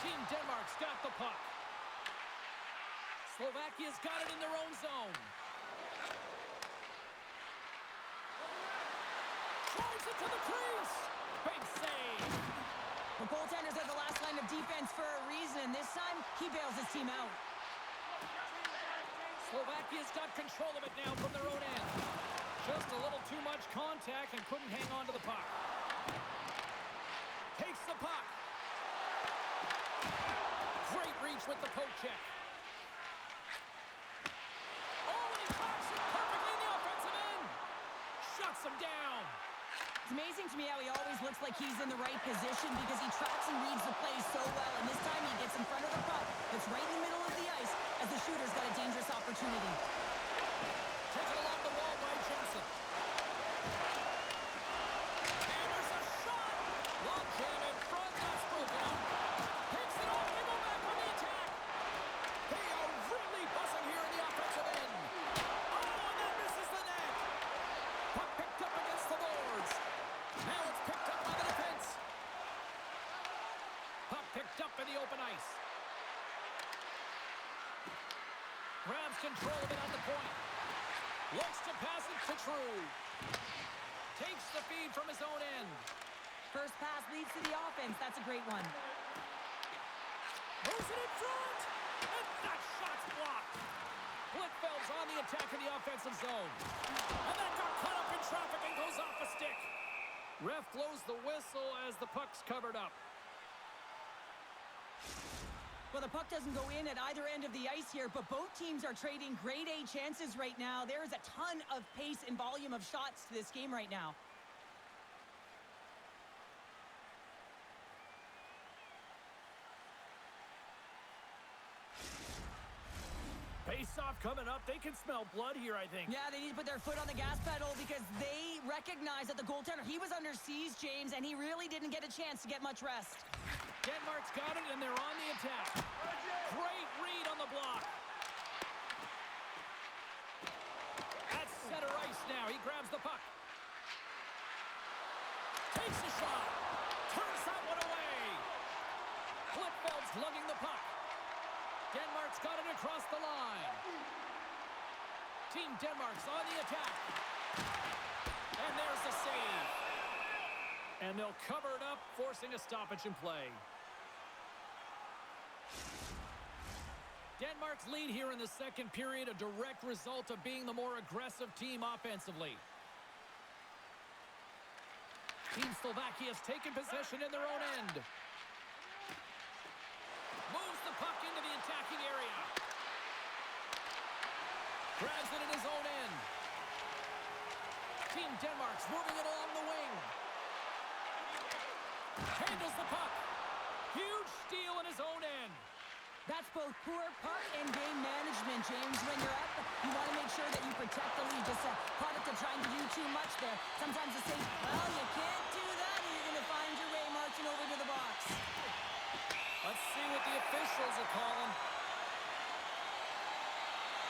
Team Denmark's got the puck. Slovakia's got it in their own zone. Drives it to the crease. Big save. The goaltenders are the last line of defense for a reason. This time, he bails his team out. Slovakia's got control of it now from their own end. Just a little too much contact and couldn't hang on to the puck. Takes the puck. Great reach with the poke check. Shuts him down. It's amazing to me how he always looks like he's in the right position because he tracks and reads the play so well. And this time he gets in front of the puck. It's right in the middle of the ice as the shooter's got a dangerous opportunity. Taken along the wall by Jensen. And there's a shot. Long jam in front. That's broken up. Picks it off. They go back on the attack. Looks to pass it to True. Takes the feed from his own end. First pass leads to the offense. That's a great one. Moves it in front. And that shot's blocked. Blitzfeld's on the attack in the offensive zone. And that got caught up in traffic and goes off a stick. Ref blows the whistle as the puck's covered up. Well, the puck doesn't go in at either end of the ice here, but both teams are trading grade A chances right now. There is a ton of pace and volume of shots to this game right now. Face-off coming up. They can smell blood here, I think. Yeah, they need to put their foot on the gas pedal because they recognize that the goaltender, he was under siege, James, and he really didn't get a chance to get much rest. Denmark's got it, and they're on the attack. Great read on the block. At center ice now. He grabs the puck. Takes a shot. Turns that one away. Blitzfeld's lugging the puck. Denmark's got it across the line. Team Denmark's on the attack. And there's the save. And they'll cover it up, forcing a stoppage in play. Denmark's lead here in the second period, a direct result of being the more aggressive team offensively. Team Slovakia's taken possession in their own end. Moves the puck into the attacking area. Grabs it in his own end. Team Denmark's moving it along the wing. Handles the puck. Huge steal in his own end. That's both poor puck and game management, James. When you're up, you want to make sure that you protect the lead. Just a product of trying to do too much there. Sometimes the safe, well, you can't do that, and you're going to find your way marching over to the box. Let's see what the officials are calling.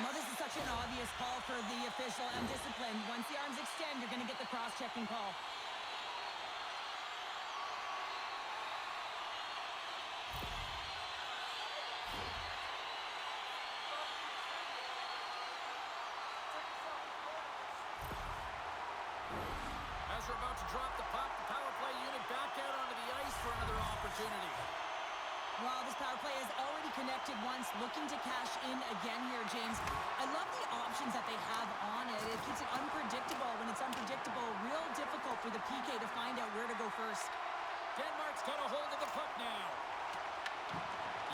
Well, this is such an obvious call for the official. Undisciplined. Once the arms extend, you're going to get the cross-checking call. As we're about to drop the puck, the power play unit back out onto the ice for another opportunity. Well, this power play is already connected once, looking to cash in again here, James. I love the options that they have on it. It keeps it unpredictable. When it's unpredictable, real difficult for the PK to find out where to go first. Denmark's got a hold of the puck now.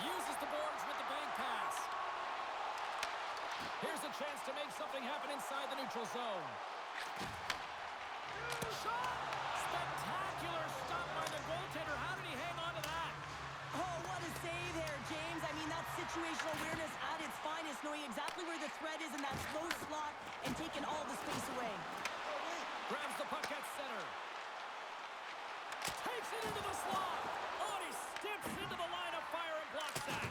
Uses the boards with the bank pass. Here's a chance to make something happen inside the neutral zone. Shot! Spectacular stop by the goaltender. How did he hang on to that? Oh, what a save there, James. I mean, that's situational awareness at its finest, knowing exactly where the threat is in that slow slot and taking all the space away. Grabs the puck at center. Takes it into the slot. Oh, and he steps into the line of fire and blocks that.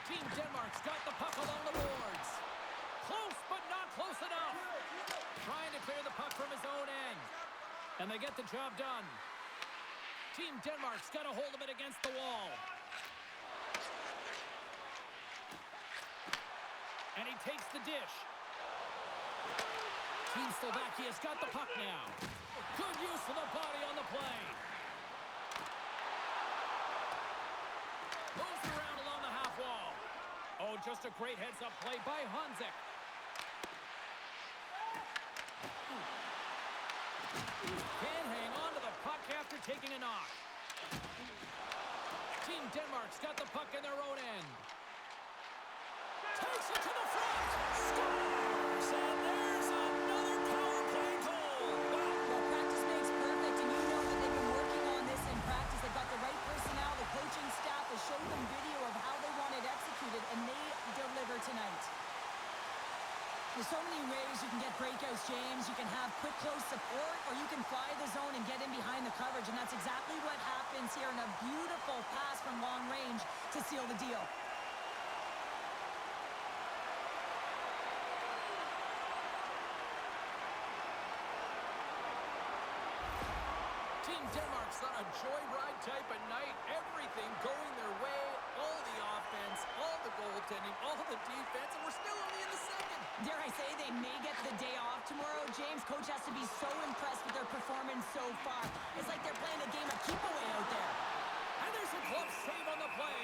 Team Denmark's got the puck along the boards. Close, but not close enough. Trying to clear the puck from his own end. And they get the job done. Team Denmark's got a hold of it against the wall. And he takes the dish. Team Slovakia's got the puck now. Good use of the body on the play. Moves around along the half wall. Oh, just a great heads-up play by Hanzik. Can't hang on to the puck after taking a knock. Team Denmark's got the puck in their own end. Takes it to the front. Scores! And there's another power play goal. Wow. Well, practice makes perfect, and you know that they've been working on this in practice. They've got the right personnel. The coaching staff has showed them video of how they want it executed, and they deliver tonight. There's so many ways you can get breakouts, James. You can have quick, close support, or you can fly the zone and get in behind the coverage, and that's exactly what happens here in a beautiful pass from long range to seal the deal. Team Denmark's on a joyride type of night. Everything going their way. All the offense, all the goaltending, all the defense, and we're still only in the second. Dare I say they may get the day coach has to be so impressed with their performance so far. It's like they're playing a game of keep away out there. And there's a glove save on the play.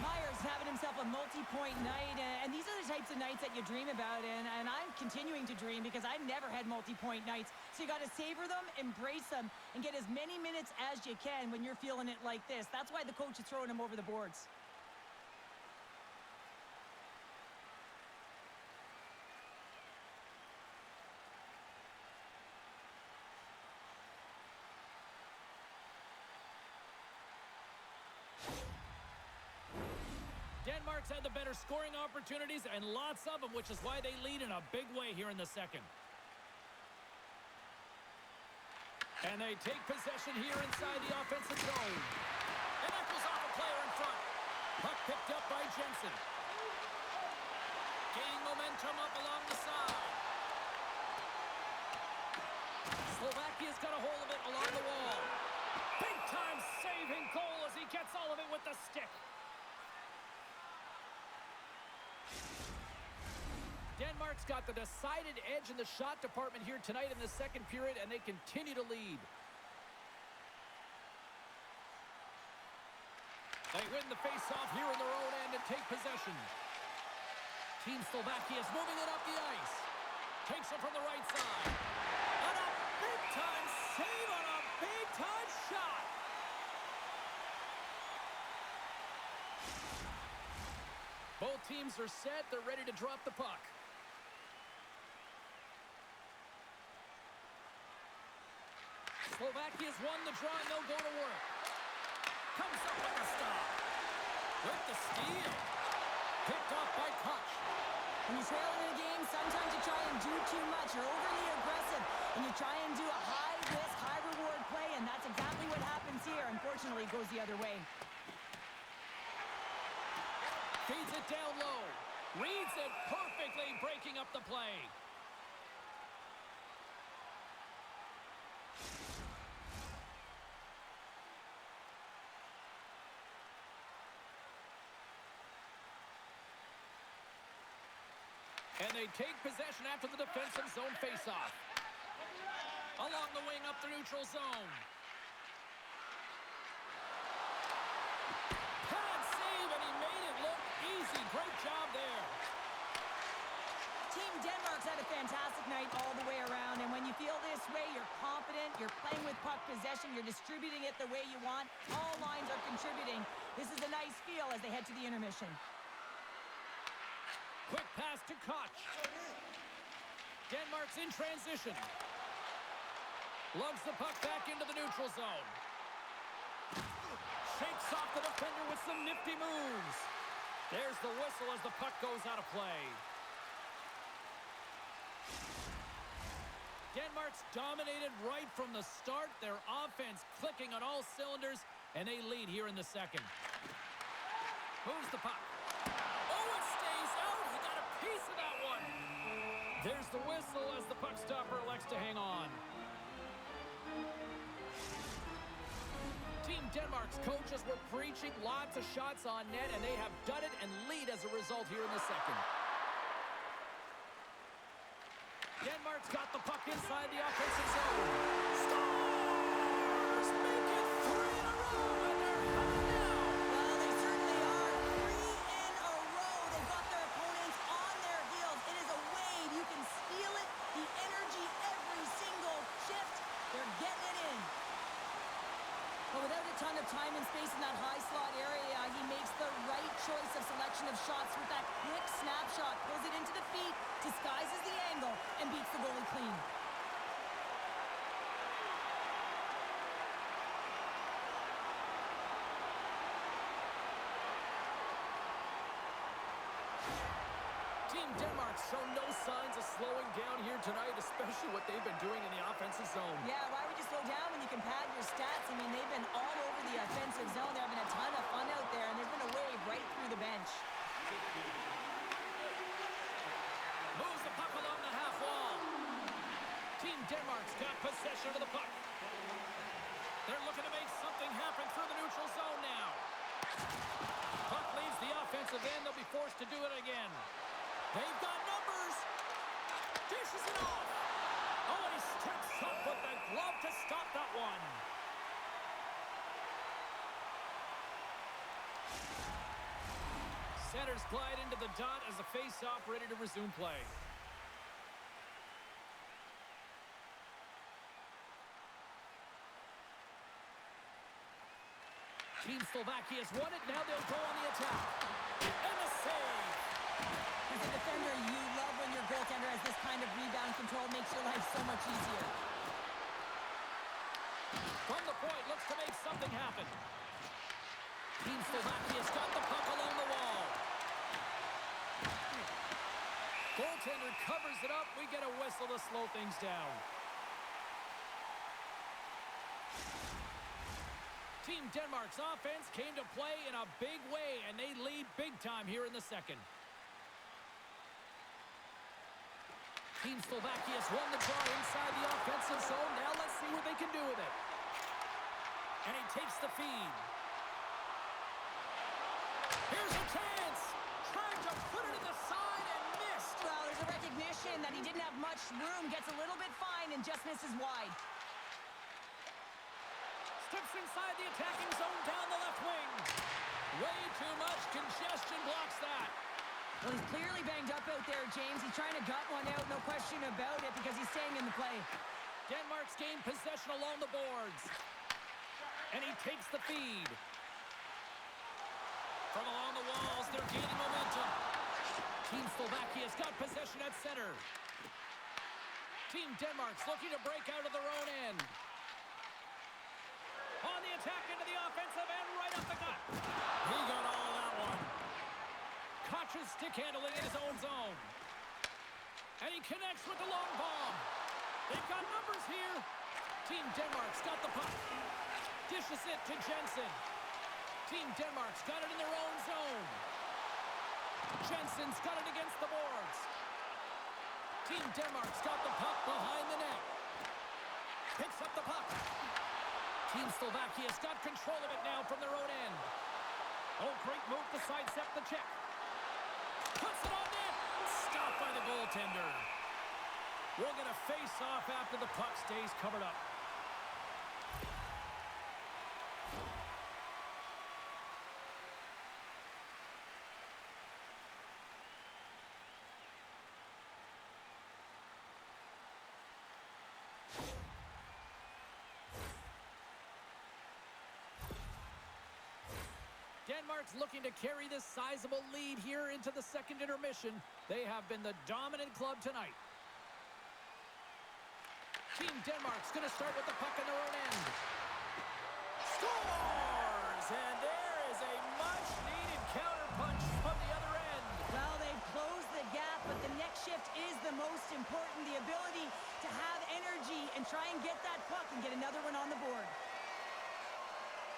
Myers having himself a multi-point night, and these are the types of nights that you dream about, and I'm continuing to dream because I've never had multi-point nights. So you got to savor them, embrace them, and get as many minutes as you can when you're feeling it like this. That's why the coach is throwing him over the boards. Denmark's had the better scoring opportunities and lots of them, which is why they lead in a big way here in the second. And they take possession here inside the offensive zone. And that goes off a player in front. Puck picked up by Jensen. Gaining momentum up along the side. Slovakia's got a hold of it along the wall. Big time saving goal as he gets all of it with the stick. Denmark's got the decided edge in the shot department here tonight in the second period, and they continue to lead. They win the face-off here in their own end and take possession. Team Slovakia is moving it up the ice. Takes it from the right side. And a big-time save on a big-time shot. Both teams are set. They're ready to drop the puck. Slovakia's won the draw, and they'll go to work. Comes up with a stop. With the steal. Picked off by Koch. When you trail in a game, sometimes you try and do too much. You're overly aggressive, and you try and do a high-risk, high-reward play, and that's exactly what happens here. Unfortunately, it goes the other way. Feeds it down low. Reads it perfectly, breaking up the play. And they take possession after the defensive zone faceoff. Along the wing up the neutral zone. Pad save, and he made it look easy. Great job there. Team Denmark's had a fantastic night all the way around, and when you feel this way, you're confident, you're playing with puck possession, you're distributing it the way you want. All lines are contributing. This is a nice feel as they head to the intermission. Quick pass to Koch. Denmark's in transition. Lugs the puck back into the neutral zone. Shakes off the defender with some nifty moves. There's the whistle as the puck goes out of play. Denmark's dominated right from the start. Their offense clicking on all cylinders, and they lead here in the second. Moves the puck. Oh, it stays out. He got a piece of that one. There's the whistle as the puck stopper elects to hang on. Team Denmark's coaches were preaching lots of shots on net, and they have done it and lead as a result here in the second. Denmark's got the puck inside the offensive zone. Stars make it 3 in a row, and they're hot now. Well, they certainly are. 3 in a row. They've got their opponents on their heels. It is a wave. You can feel it. The energy every single shift. They're getting it in. But without a ton of time and space in that high slot area, he makes the right choice of selection of shots with that quick snapshot, pulls it into the feet, disguises the angle, and beats the goalie clean. Team Denmark's shown no signs of slowing down here tonight, especially what they've been doing in the offensive zone. Yeah, why would you slow down when you can pad your stats? I mean, they've been all over the offensive zone. They're having a ton of fun out there, and there's been a wave right through the bench. Moves the puck along the half wall. Team Denmark's got possession of the puck. They're looking to make something happen through the neutral zone now. Puck leaves the offensive end. They'll be forced to do it again. They've got numbers. Dishes it off. Oh, and he steps up with the glove to stop that one. Centers glide into the dot as the face-off ready to resume play. Team Slovakia has won it. Now they'll go on the attack. And the save. As a defender, you love when your goaltender has this kind of rebound control. Makes your life so much easier. From the point, looks to make something happen. Team Slovakia's got the puck along the wall. Goaltender covers it up. We get a whistle to slow things down. Team Denmark's offense came to play in a big way, and they lead big time here in the second. Team Slovakia's won the draw inside the offensive zone. Now let's see what they can do with it. And he takes the feed. Here's a chance. Trying to put it in the side and missed. Well, there's a recognition that he didn't have much room. Gets a little bit fine and just misses wide. Steps inside the attacking zone down the left wing. Way too much congestion blocks that. Well, he's clearly banged up out there, James. He's trying to gut one out, no question about it, because he's staying in the play. Denmark's gained possession along the boards. And he takes the feed. From along the walls, they're gaining momentum. Team Slovakia's got possession at center. Team Denmark's looking to break out of their own end. On the attack into the offensive end, right up the gut. He got all of that one. Koch's stick handling in his own zone. And he connects with the long bomb. They've got numbers here. Team Denmark's got the puck. Dishes it to Jensen. Team Denmark's got it in their own zone. Jensen's got it against the boards. Team Denmark's got the puck behind the net. Picks up the puck. Team Slovakia's got control of it now from their own end. Oh, great move to sidestep the check. Puts it on net. Stopped by the goaltender. We'll get a face-off after the puck stays covered up. Denmark's looking to carry this sizable lead here into the second intermission. They have been the dominant club tonight. Team Denmark's going to start with the puck in their own end. Scores! And there is a much-needed counterpunch from the other end. Well, they've closed the gap, but the next shift is the most important. The ability to have energy and try and get that puck and get another one on the board.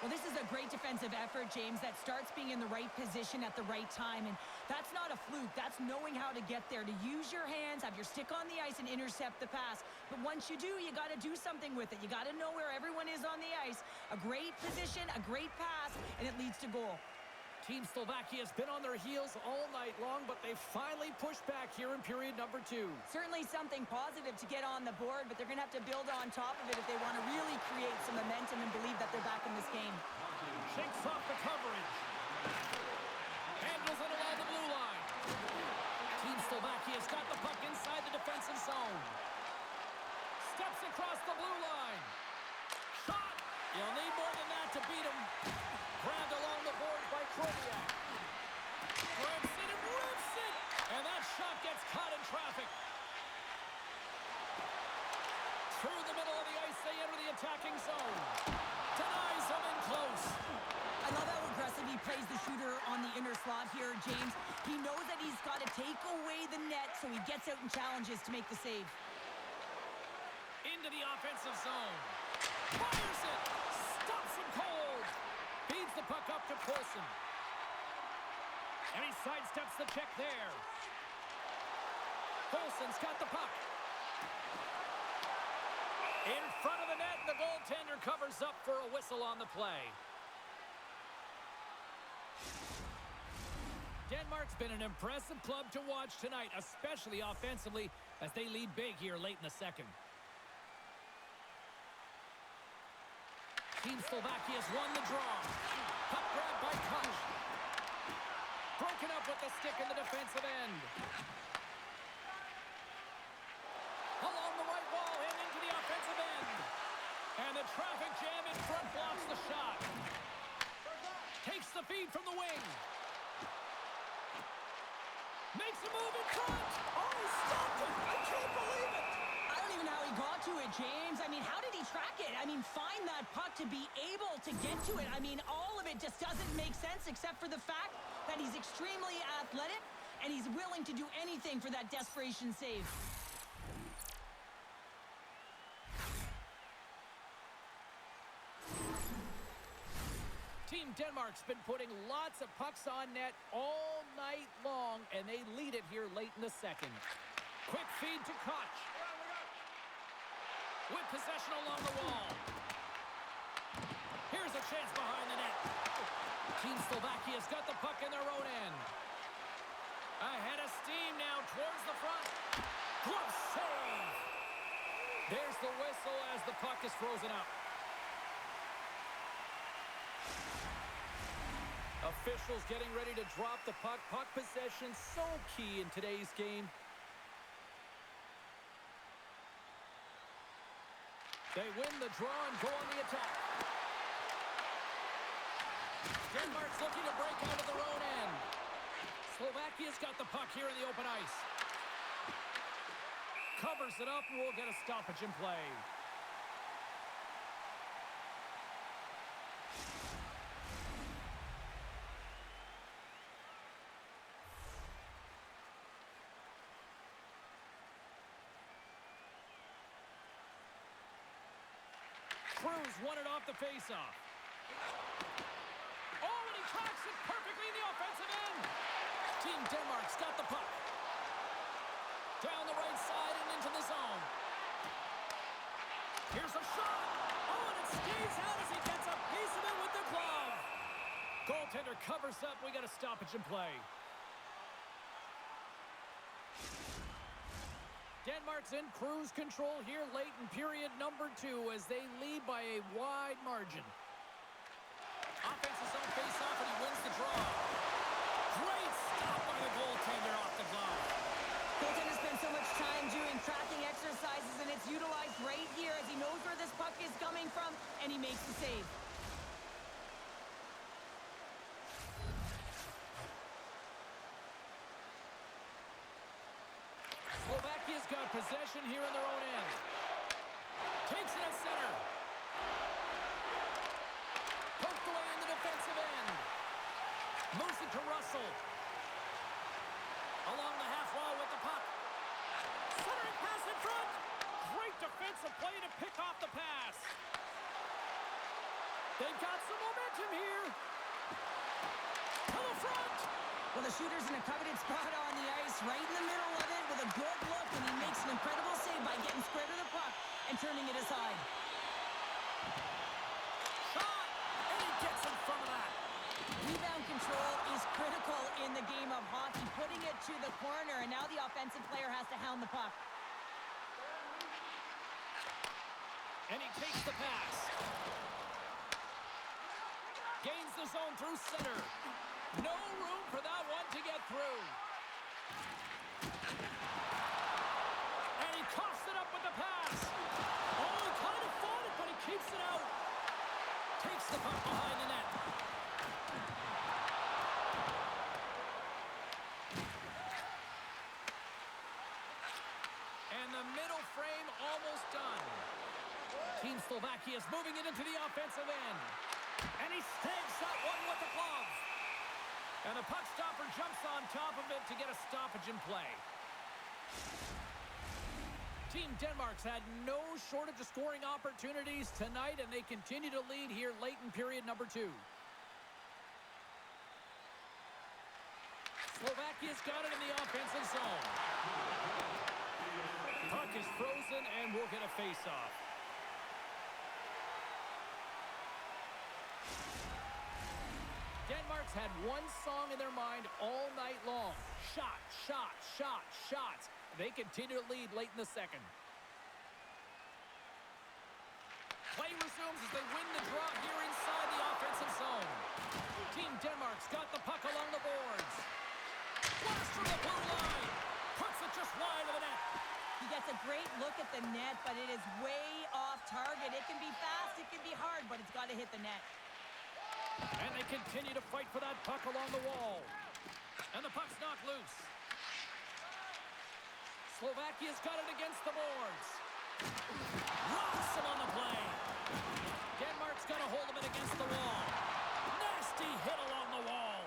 Well, this is a great defensive effort, James, that starts being in the right position at the right time. And that's not a fluke. That's knowing how to get there, to use your hands, have your stick on the ice, and intercept the pass. But once you do, you got to do something with it. You got to know where everyone is on the ice. A great position, a great pass, and it leads to goal. Team Slovakia has been on their heels all night long, but they finally pushed back here in period number 2. Certainly something positive to get on the board, but they're going to have to build on top of it if they want to really create some momentum and believe that they're back in this game. Shakes off the coverage. Handles it along the blue line. Team Slovakia's got the puck inside the defensive zone. Steps across the blue line. Shot! You'll need more than that to beat him. Grabbed along the boards by Kroviak. Grips it and rips it! And that shot gets caught in traffic. Through the middle of the ice, they enter the attacking zone. Denies them in close. I love how aggressive he plays the shooter on the inner slot here, James. He knows that he's got to take away the net, so he gets out and challenges to make the save. Into the offensive zone. Fires it! Stops him cold! Feeds the puck up to Poulsen. And he sidesteps the check there. Poulsen's got the puck. In front of the net, and the goaltender covers up for a whistle on the play. Denmark's been an impressive club to watch tonight, especially offensively, as they lead big here late in the second. Team Slovakia's won the draw. Puck grab by Koch. Broken up with the stick in the defensive end. Along the right wall and into the offensive end. And the traffic jam in front blocks the shot. Takes the feed from the wing. Makes a move in front. Oh, he stopped it. I can't believe it. I don't even know how he got to it, James. I mean, how did he track it? I mean, find that puck to be able to get to it. I mean, all of it just doesn't make sense except for the fact that he's extremely athletic and he's willing to do anything for that desperation save. Team Denmark's been putting lots of pucks on net all night long, and they lead it here late in the second. Quick feed to Koch. With possession along the wall. Here's a chance behind the net. Team Slovakia's got the puck in their own end. Ahead of steam now towards the front. Glove save. There's the whistle as the puck is frozen up. Officials getting ready to drop the puck. Puck possession so key in today's game. They win the draw and go on the attack. Denmark's looking to break out of their own end. Slovakia's got the puck here in the open ice. Covers it up and we'll get a stoppage in play. Cruz won it off the faceoff. Oh, and he tracks it perfectly in the offensive end. Team Denmark's got the puck. Down the right side and into the zone. Here's a shot. Oh, and it stays out as he gets a piece of it with the glove. Goaltender covers up. We got a stoppage in play. Denmark's in cruise control here late in period number 2 as they lead by a wide margin. Offense is on face-off and he wins the draw. Great stop by the goaltender off the glove. Goaltender spends so much time doing tracking exercises, and it's utilized right here as he knows where this puck is coming from, and he makes the save. Slovakia's got possession here in their own end. Takes it at center. Poked away in the defensive end. Moves it to Russell. Along the half wall with the puck. Centering pass in front. Great defensive play to pick off the pass. They've got some momentum here. To the front. Well, the shooter's in a coveted spot on the ice, right in the middle of it with a good look, and he makes an incredible save by getting square to the puck and turning it aside. Shot! And he gets in front of that. Rebound control is critical in the game of hockey, putting it to the corner, and now the offensive player has to hound the puck. And he takes the pass. Gains the zone through center. No room for that one to get through. And he coughs it up with the pass. Oh, he kind of fought it, but he keeps it out. Takes the puck behind the net. And the middle frame almost done. Team Slovakia is moving it into the offensive end. And he snags that one with the glove. And the puck stopper jumps on top of it to get a stoppage in play. Team Denmark's had no shortage of scoring opportunities tonight, and they continue to lead here late in period number 2. Slovakia's got it in the offensive zone. Puck is frozen, and we'll get a face-off. Denmark's had one song in their mind all night long. Shot, shot, shot, shots. They continue to lead late in the second. Play resumes as they win the draw here inside the offensive zone. Team Denmark's got the puck along the boards. Blast from the blue line. Puts it just wide of the net. He gets a great look at the net, but it is way off target. It can be fast, it can be hard, but it's got to hit the net. And they continue to fight for that puck along the wall. And the puck's knocked loose. Slovakia's got it against the boards. Rocks him on the play. Denmark's got a hold of it against the wall. Nasty hit along the wall.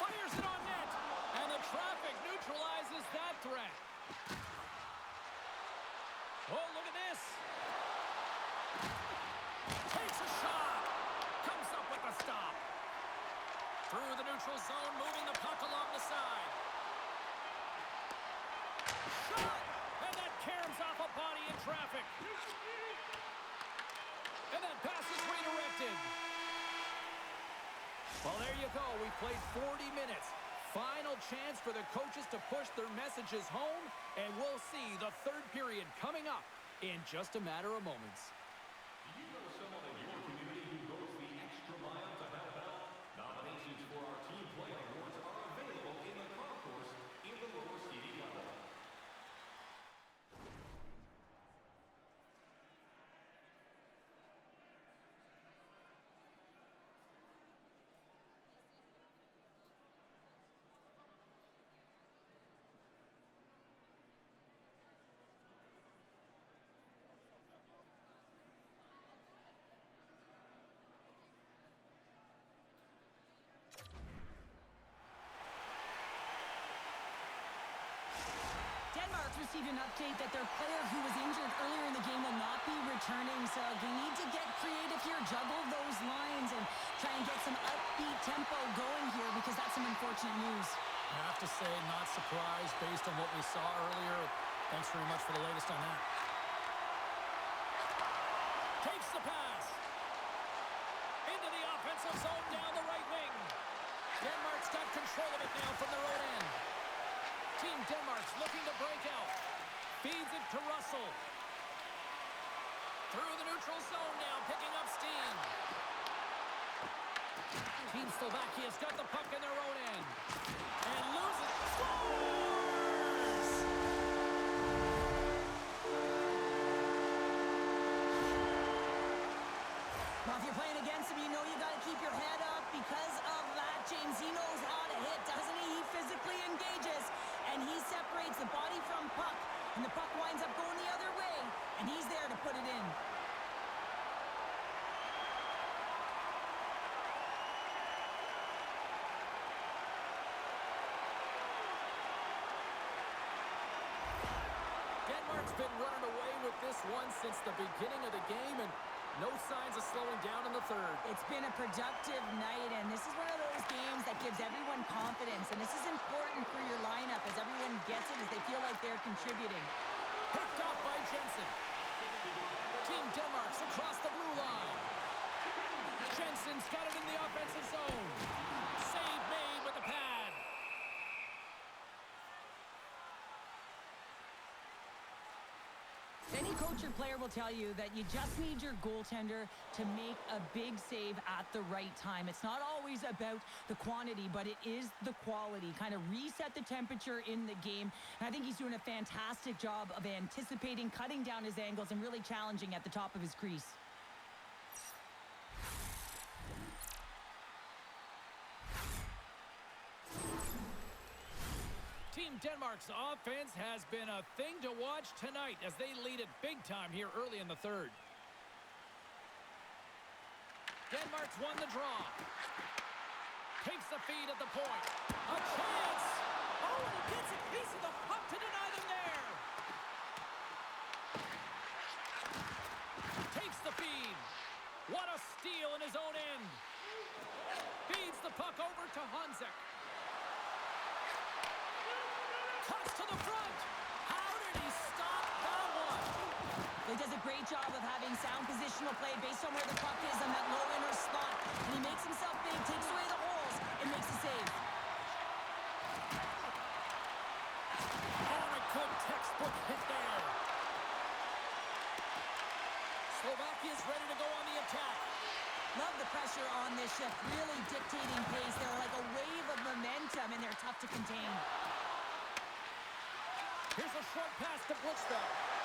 Fires it on net. And the traffic neutralizes that threat. Oh, look at this. Takes a shot. Comes up with the stop. Through the neutral zone, moving the puck along the side. Shot! And that caroms off a body in traffic. And that pass is redirected. Well, there you go. We played 40 minutes. Final chance for the coaches to push their messages home, and we'll see the third period coming up in just a matter of moments. Do you know someone in your community who goes the extra mile to help out? Nominations for our Team Play Awards are available in the concourse in the lower seating level. Denmark's received an update that their player who was injured earlier in the game will not be returning, so they need to get creative here, juggle those lines, and try and get some upbeat tempo going here, because that's some unfortunate news. I have to say, not surprised based on what we saw earlier. Thanks very much for the latest on that. Takes the pass. Into the offensive zone down the right wing. Denmark's got control of it now from their own end. Team Denmark's looking to break out. Feeds it to Russell. Through the neutral zone now, picking up steam. Team Slovakia's got the puck in their own end. And loses. Scores! Well, if you're playing against him, you know you got to keep your head up because of that. James, he knows how to hit, doesn't he? He physically engages, and he separates the body from puck, and the puck winds up going the other way, and he's there to put it in. Denmark's been running away with this one since the beginning of the game, and no signs of slowing down in the third. It's been a productive night, and this is one of those games that gives everyone confidence, and this is important for your lineup as everyone gets it, as they feel like they're contributing. Picked off by Jensen. Team Denmark's across the blue line. Jensen's got it in the offensive zone. Save made with the pad. Any coach or player will tell you that you just need your goaltender to make a big save at the right time. It's not always about the quantity, but it is the quality. Kind of reset the temperature in the game. And I think he's doing a fantastic job of anticipating, cutting down his angles, and really challenging at the top of his crease. Team Denmark's offense has been a thing to watch tonight as they lead it big time here early in the third. Denmark's won the draw. Takes the feed at the point. A chance! Oh, and he gets a piece of the puck to deny them there. Takes the feed. What a steal in his own end. Feeds the puck over to Hanzek. Cuts to the front. How did he stop that one? The He does a great job of having sound positional play based on where the puck is on that low inner slot. And he makes himself big, takes away the holes, and makes a save. Oh, a good textbook hit there. Slovakia's ready to go on the attack. Love the pressure on this shift, really dictating pace. They're like a wave of momentum, and they're tough to contain. Here's a short pass to Blitzfeld.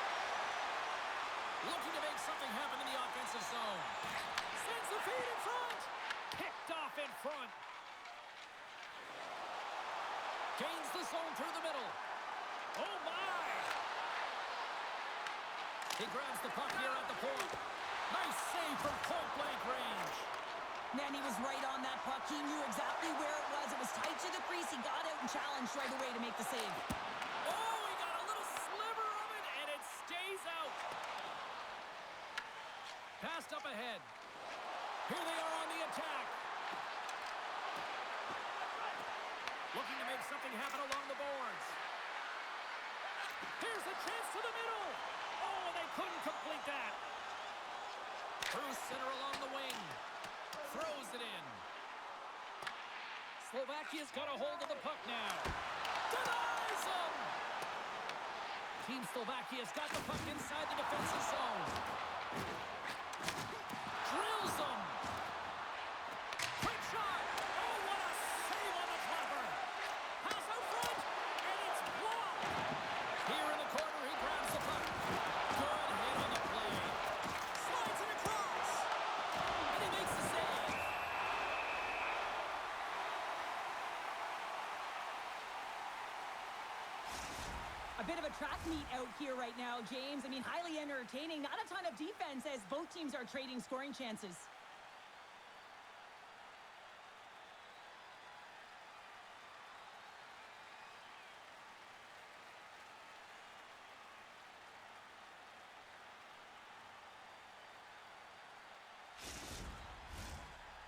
Looking to make something happen in the offensive zone. Sends the feed in front. Picked off in front. Gains the zone through the middle. Oh, my. He grabs the puck here at the point. Nice save from point-blank range. Man, he was right on that puck. He knew exactly where it was. It was tight to the crease. He got out and challenged right away to make the save. Oh, he got a little sliver of it, and it stays out. Passed up ahead. Here they are on the attack. Looking to make something happen along the boards. Here's a chance to the middle. Oh, and they couldn't complete that. Through center along the wing. Throws it in. Slovakia's got a hold of the puck now. Denies him! Team Slovakia's got the puck inside the defensive zone. Drills him. Quick shot. Oh, what a save on the clapper. Pass out front, and it's blocked. Here in the corner, he grabs the puck. Good hit on the play. Slides it across. And he makes the save. A bit of a track meet out here right now, James. I mean, highly entertaining. Not a ton of defense as both teams are trading scoring chances.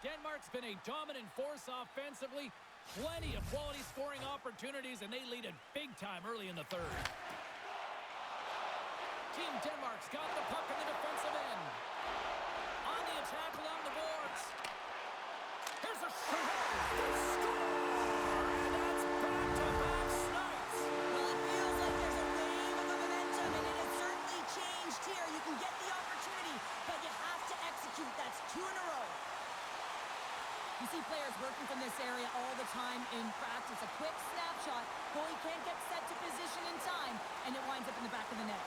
Denmark's been a dominant force offensively. Plenty of quality scoring opportunities, and they lead it big time early in the third. Team Denmark's got the puck in the defensive end. On the attack along the boards. Here's a shot. They score! And that's back-to-back snipes. Well, it feels like there's a wave of momentum, and it has certainly changed here. You can get the opportunity, but you have to execute. That's 2 in a row. You see players working from this area all the time in practice. A quick snapshot. Goalie can't get set to position in time, and it winds up in the back of the net.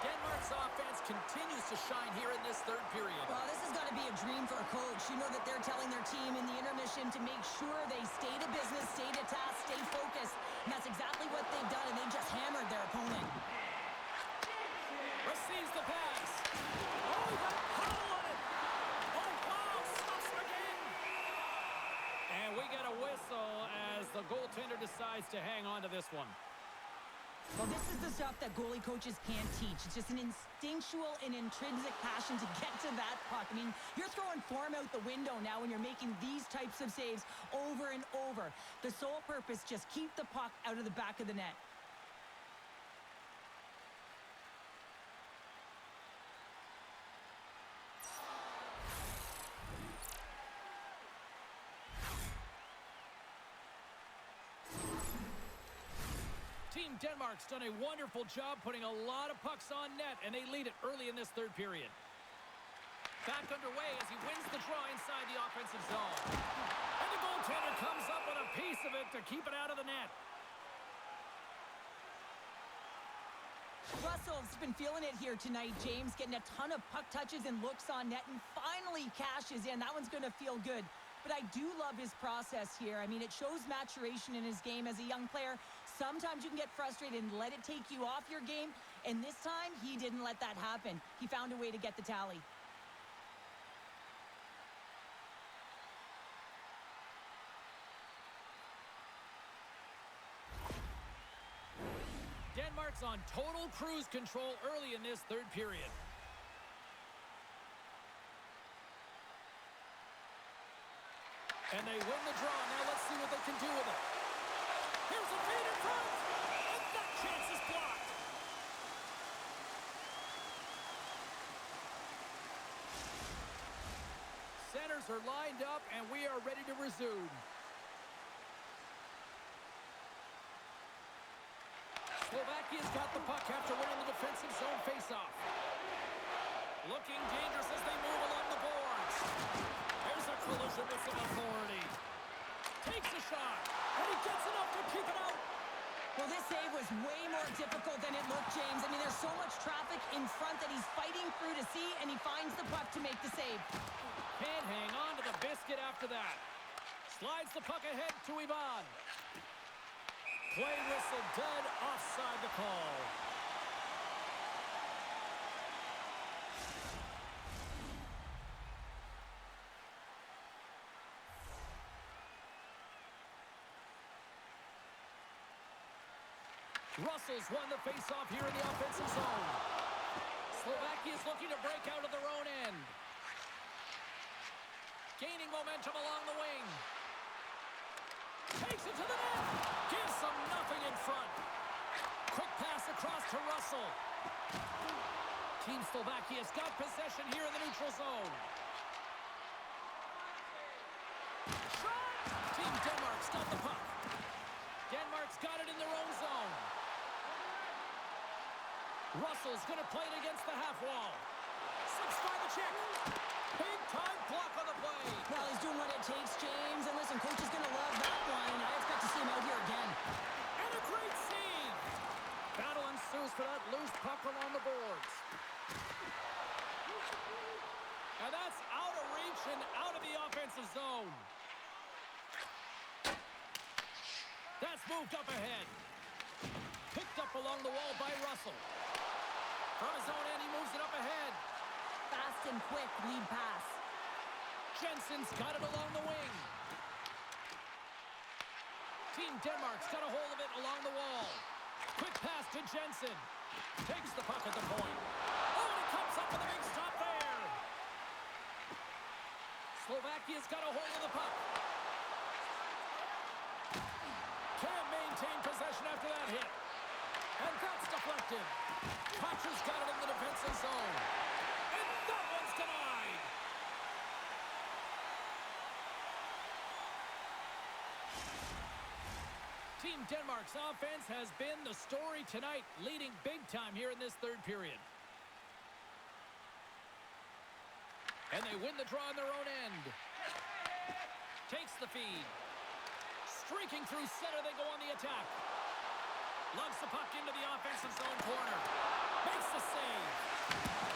Denmark's offense continues to shine here in this third period. Well, this has got to be a dream for a coach. You know that they're telling their team in the intermission to make sure they stay to business, stay to task, stay focused. And that's exactly what they've done, and they just hammered their opponent. Receives the pass. Oh, he got a puddle on it. Oh, wow, stops again. And we get a whistle as the goaltender decides to hang on to this one. Well, this is the stuff that goalie coaches can't teach. It's just an instinctual and intrinsic passion to get to that puck. I mean, you're throwing form out the window now when you're making these types of saves over and over. The sole purpose, just keep the puck out of the back of the net. Team Denmark's done a wonderful job putting a lot of pucks on net, and they lead it early in this third period. Back underway as he wins the draw inside the offensive zone. And the goaltender comes up with a piece of it to keep it out of the net. Russell's been feeling it here tonight, James, getting a ton of puck touches and looks on net, and finally cashes in. That one's going to feel good. But I do love his process here. I mean, it shows maturation in his game as a young player. Sometimes you can get frustrated and let it take you off your game. And this time, he didn't let that happen. He found a way to get the tally. Denmark's on total cruise control early in this third period. And they win the draw. Now let's see what they can do with it. Here's a feed in front. And that chance is blocked. Centers are lined up, and we are ready to resume. Slovakia's got the puck after winning the defensive zone faceoff. Looking dangerous as they move along the boards. There's a collision with some authority. Takes a shot, and he gets enough to keep it out. Well, this save was way more difficult than it looked, James. I mean, there's so much traffic in front that he's fighting through to see, and he finds the puck to make the save. Can't hang on to the biscuit after that. Slides the puck ahead to Ivan. Play whistle dead, offside the call. Russell's won the faceoff here in the offensive zone. Slovakia's looking to break out of their own end. Gaining momentum along the wing. Takes it to the net. Gives them nothing in front. Quick pass across to Russell. Team Slovakia's got possession here in the neutral zone. Shot! Team Denmark's got the puck. Denmark's got it in their own zone. Russell's going to play it against the half wall. Slips by the check. Big time block on the play. Well, he's doing what it takes, James. And listen, coach is going to love that one. I expect to see him out here again. And a great save. Battle ensues for that loose puck along the boards. And that's out of reach and out of the offensive zone. That's moved up ahead. Picked up along the wall by Russell. From his own end, he moves it up ahead. Fast and quick lead pass. Jensen's got it along the wing. Team Denmark's got a hold of it along the wall. Quick pass to Jensen. Takes the puck at the point. Oh, and he comes up with a big stop there. Slovakia's got a hold of the puck. Can't maintain possession after that hit. And that's deflected. Kocher's got it in the defensive zone. And that one's denied. Team Denmark's offense has been the story tonight, leading big time here in this third period. And they win the draw on their own end. Takes the feed. Streaking through center, they go on the attack. Lugs the puck into the offensive zone corner. Makes the save.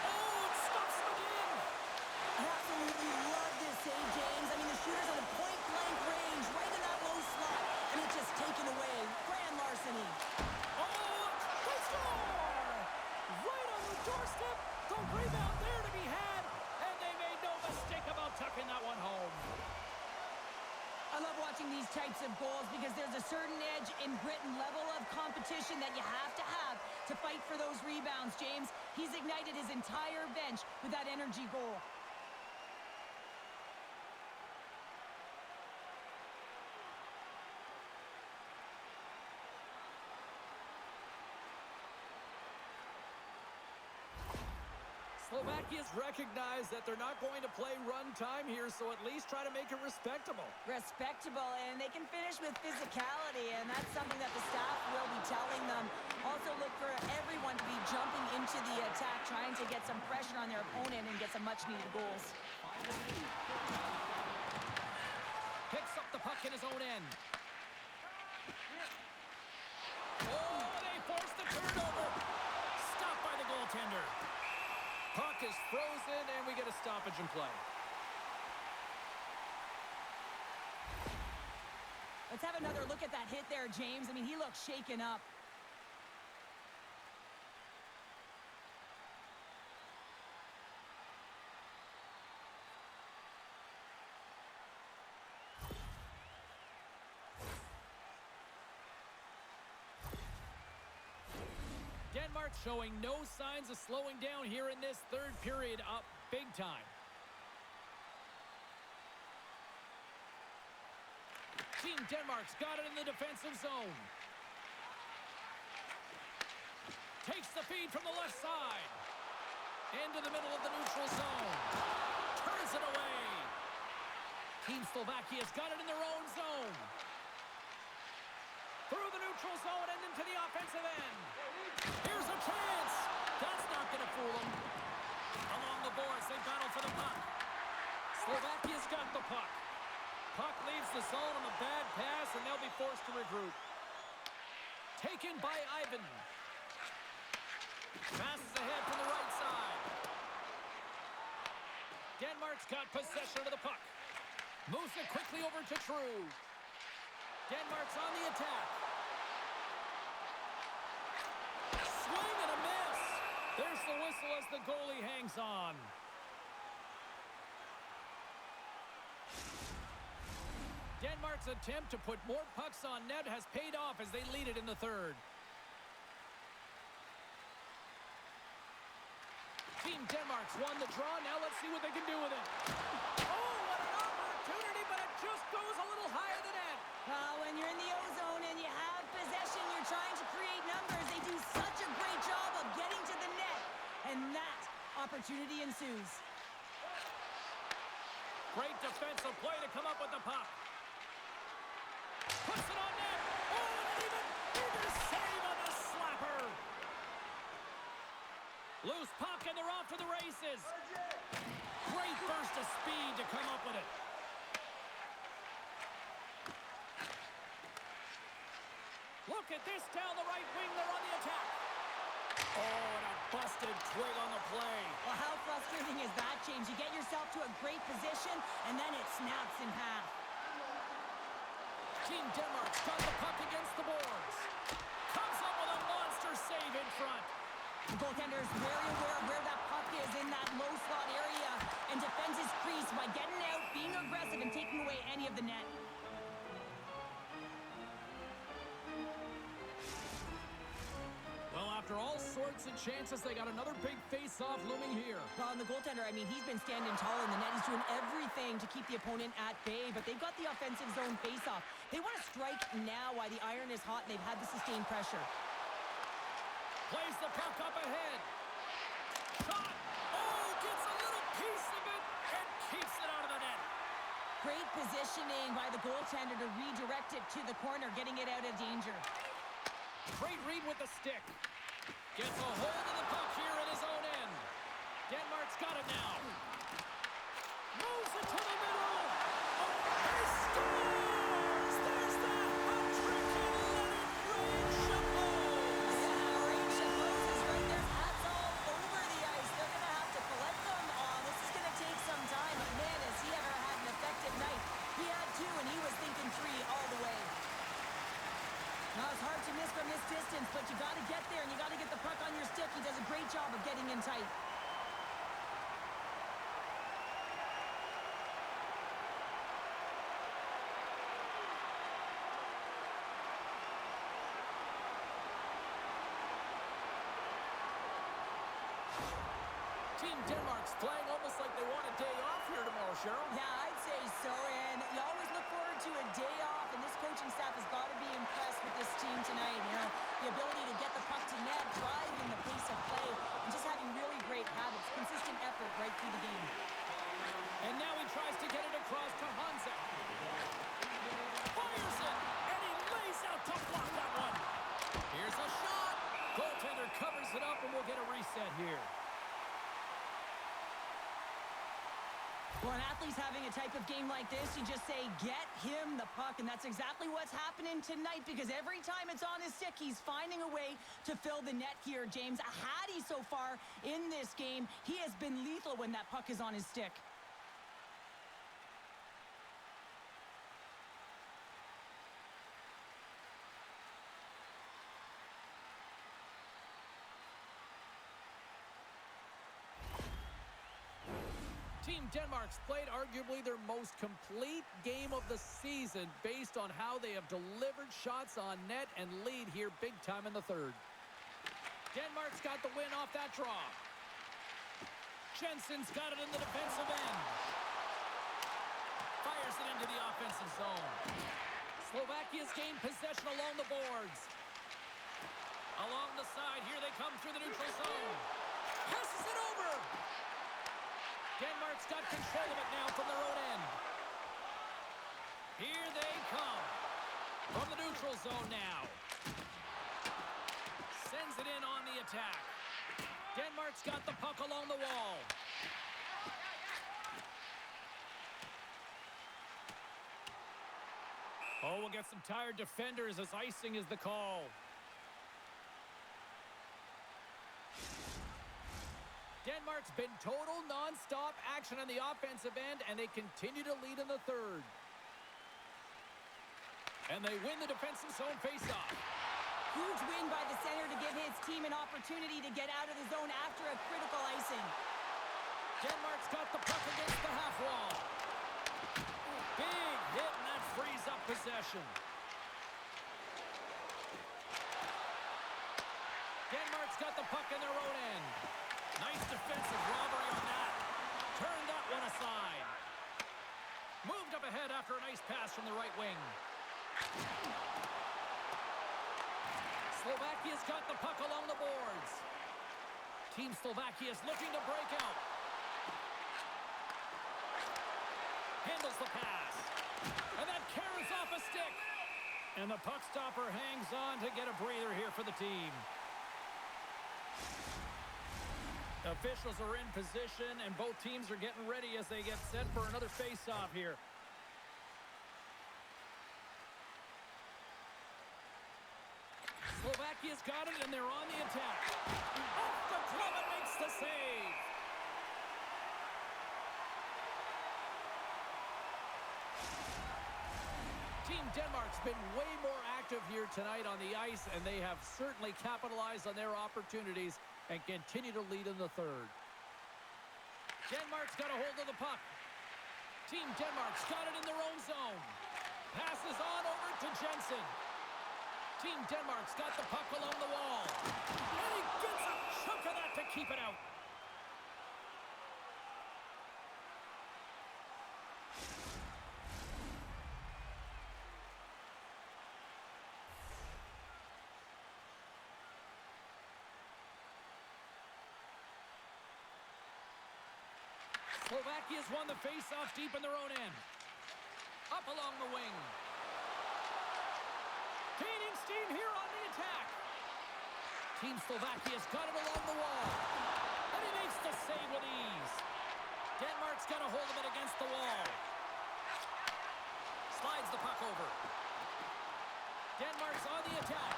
Oh, it stops him again. I absolutely love this save, James. I mean, the shooter's on a point-blank range, right in that low slot, and it's just taken away. Grand larceny. Oh, they score! Right on the doorstep. The rebound there to be had, and they made no mistake about tucking that one home. I love watching these types of goals because there's a certain edge in grit and level of competition that you have to fight for those rebounds, James. He's ignited his entire bench with that energy goal. Slovakia's recognized that they're not going to play run time here, so at least try to make it respectable. Respectable, and they can finish with physicality, and that's something that the staff will be telling them. Also look for everyone to be jumping into the attack, trying to get some pressure on their opponent and get some much-needed goals. Picks up the puck in his own end. Oh, they force the turnover. Stopped by the goaltender. Puck is frozen, and we get a stoppage in play. Let's have another look at that hit there, James. I mean, he looks shaken up. Denmark showing no signs of slowing down here in this third period, up big time. Team Denmark's got it in the defensive zone. Takes the feed from the left side. Into the middle of the neutral zone. Turns it away. Team Slovakia's got it in their own zone. Through the neutral zone and into the offensive end. Here's a chance. That's not going to fool them. Along the boards, they battle for the puck. Slovakia's got the puck. Puck leaves the zone on a bad pass, and they'll be forced to regroup. Taken by Ivan. Passes ahead from the right side. Denmark's got possession of the puck. Moves it quickly over to True. Denmark's on the attack. Swing and a miss. There's the whistle as the goalie hangs on. Denmark's attempt to put more pucks on net has paid off as they lead it in the third. Team Denmark's won the draw. Now let's see what they can do with it. Oh, what an opportunity, but it just goes a little higher than that. When you're in the O-zone and you have possession, you're trying to create numbers. They do such a great job of getting to the net, and that opportunity ensues. Great defensive play to come up with the puck. Puts it on net. Oh, and an even bigger save on the slapper. Loose puck, and they're off to the races. Great burst of speed to come up with it. Look at this down the right wing. They're on the attack. Oh, and a busted twig on the play. Well, how frustrating is that, James? You get yourself to a great position, and then it snaps in half. Team Denmark's got the puck against the boards. Comes up with a monster save in front. The goaltender is very aware of where that puck is in that low slot area and defends his crease by getting out, being aggressive, and taking away any of the net. Well, after all sorts of chances, they got another big face-off looming here. Well, and the goaltender, I mean, he's been standing tall in the net. He's doing everything to keep the opponent at bay, but they've got the offensive zone face-off. They want to strike now while the iron is hot, and they've had the sustained pressure. Plays the puck up ahead. Shot. Oh, gets a little piece of it and keeps it out of the net. Great positioning by the goaltender to redirect it to the corner, getting it out of danger. Great read with the stick. Gets a hold of the puck here at his own end. Denmark's got it now. Moves it to the middle. Oh, he scores! There's the hat trick and let it rain Chapeaus. Yeah, Rain Chapeaus is right there. Hats all over the ice. They're going to have to collect them. This is going to take some time. But man, has he ever had an effective night. He had two, and he was thinking three all the way. Now, it's hard to miss from this distance, but you got to get there, and you got to get the puck on your stick. He does a great job of getting in tight. Team Denmark's playing almost like they want a day off here tomorrow, Cheryl. Yeah, I'd say so, and you always look forward to a day off, and this coaching staff has got to be impressed with this team tonight. You know, the ability to get the puck to net, driving the pace of play, and just having really great habits, consistent effort right through the game. And now he tries to get it across to Hansa. Fires it, and he lays out to block that one. Here's a shot. Goaltender covers it up, and we'll get a reset here. Well, an athlete's having a type of game like this, you just say, get him the puck, and that's exactly what's happening tonight, because every time it's on his stick, he's finding a way to fill the net here, James. A Hattie so far in this game. He has been lethal when that puck is on his stick. Team Denmark's played arguably their most complete game of the season based on how they have delivered shots on net and lead here big time in the third. Denmark's got the win off that draw. Jensen's got it in the defensive end. Fires it into the offensive zone. Slovakia's gained possession along the boards. Along the side, here they come through the neutral zone. Passes it over. Denmark's got control of it now from their own end. Here they come. From the neutral zone now. Sends it in on the attack. Denmark's got the puck along the wall. Oh, we'll get some tired defenders as icing is the call. Denmark's been total non-stop action on the offensive end, and they continue to lead in the third. And they win the defensive zone faceoff. Huge win by the center to give his team an opportunity to get out of the zone after a critical icing. Denmark's got the puck against the half wall. Big hit, and that frees up possession. Denmark's got the puck in their own end. Nice defensive robbery on that. Turned that one aside. Moved up ahead after a nice pass from the right wing. Slovakia's got the puck along the boards. Team Slovakia is looking to break out. Handles the pass. And that carries off a stick. And the puck stopper hangs on to get a breather here for the team. Officials are in position, and both teams are getting ready as they get set for another face-off here. Slovakia's got it, and they're on the attack. Off the glove and makes the save. Team Denmark's been way more active here tonight on the ice, and they have certainly capitalized on their opportunities and continue to lead in the third. Denmark's got a hold of the puck. Team Denmark's got it in their own zone. Passes on over to Jensen. Team Denmark's got the puck along the wall. And he gets a chunk of that to keep it out. Slovakia's won the face-off deep in their own end. Up along the wing. Gaining steam here on the attack. Team Slovakia's got it along the wall. And he makes the save with ease. Denmark's got a hold of it against the wall. Slides the puck over. Denmark's on the attack.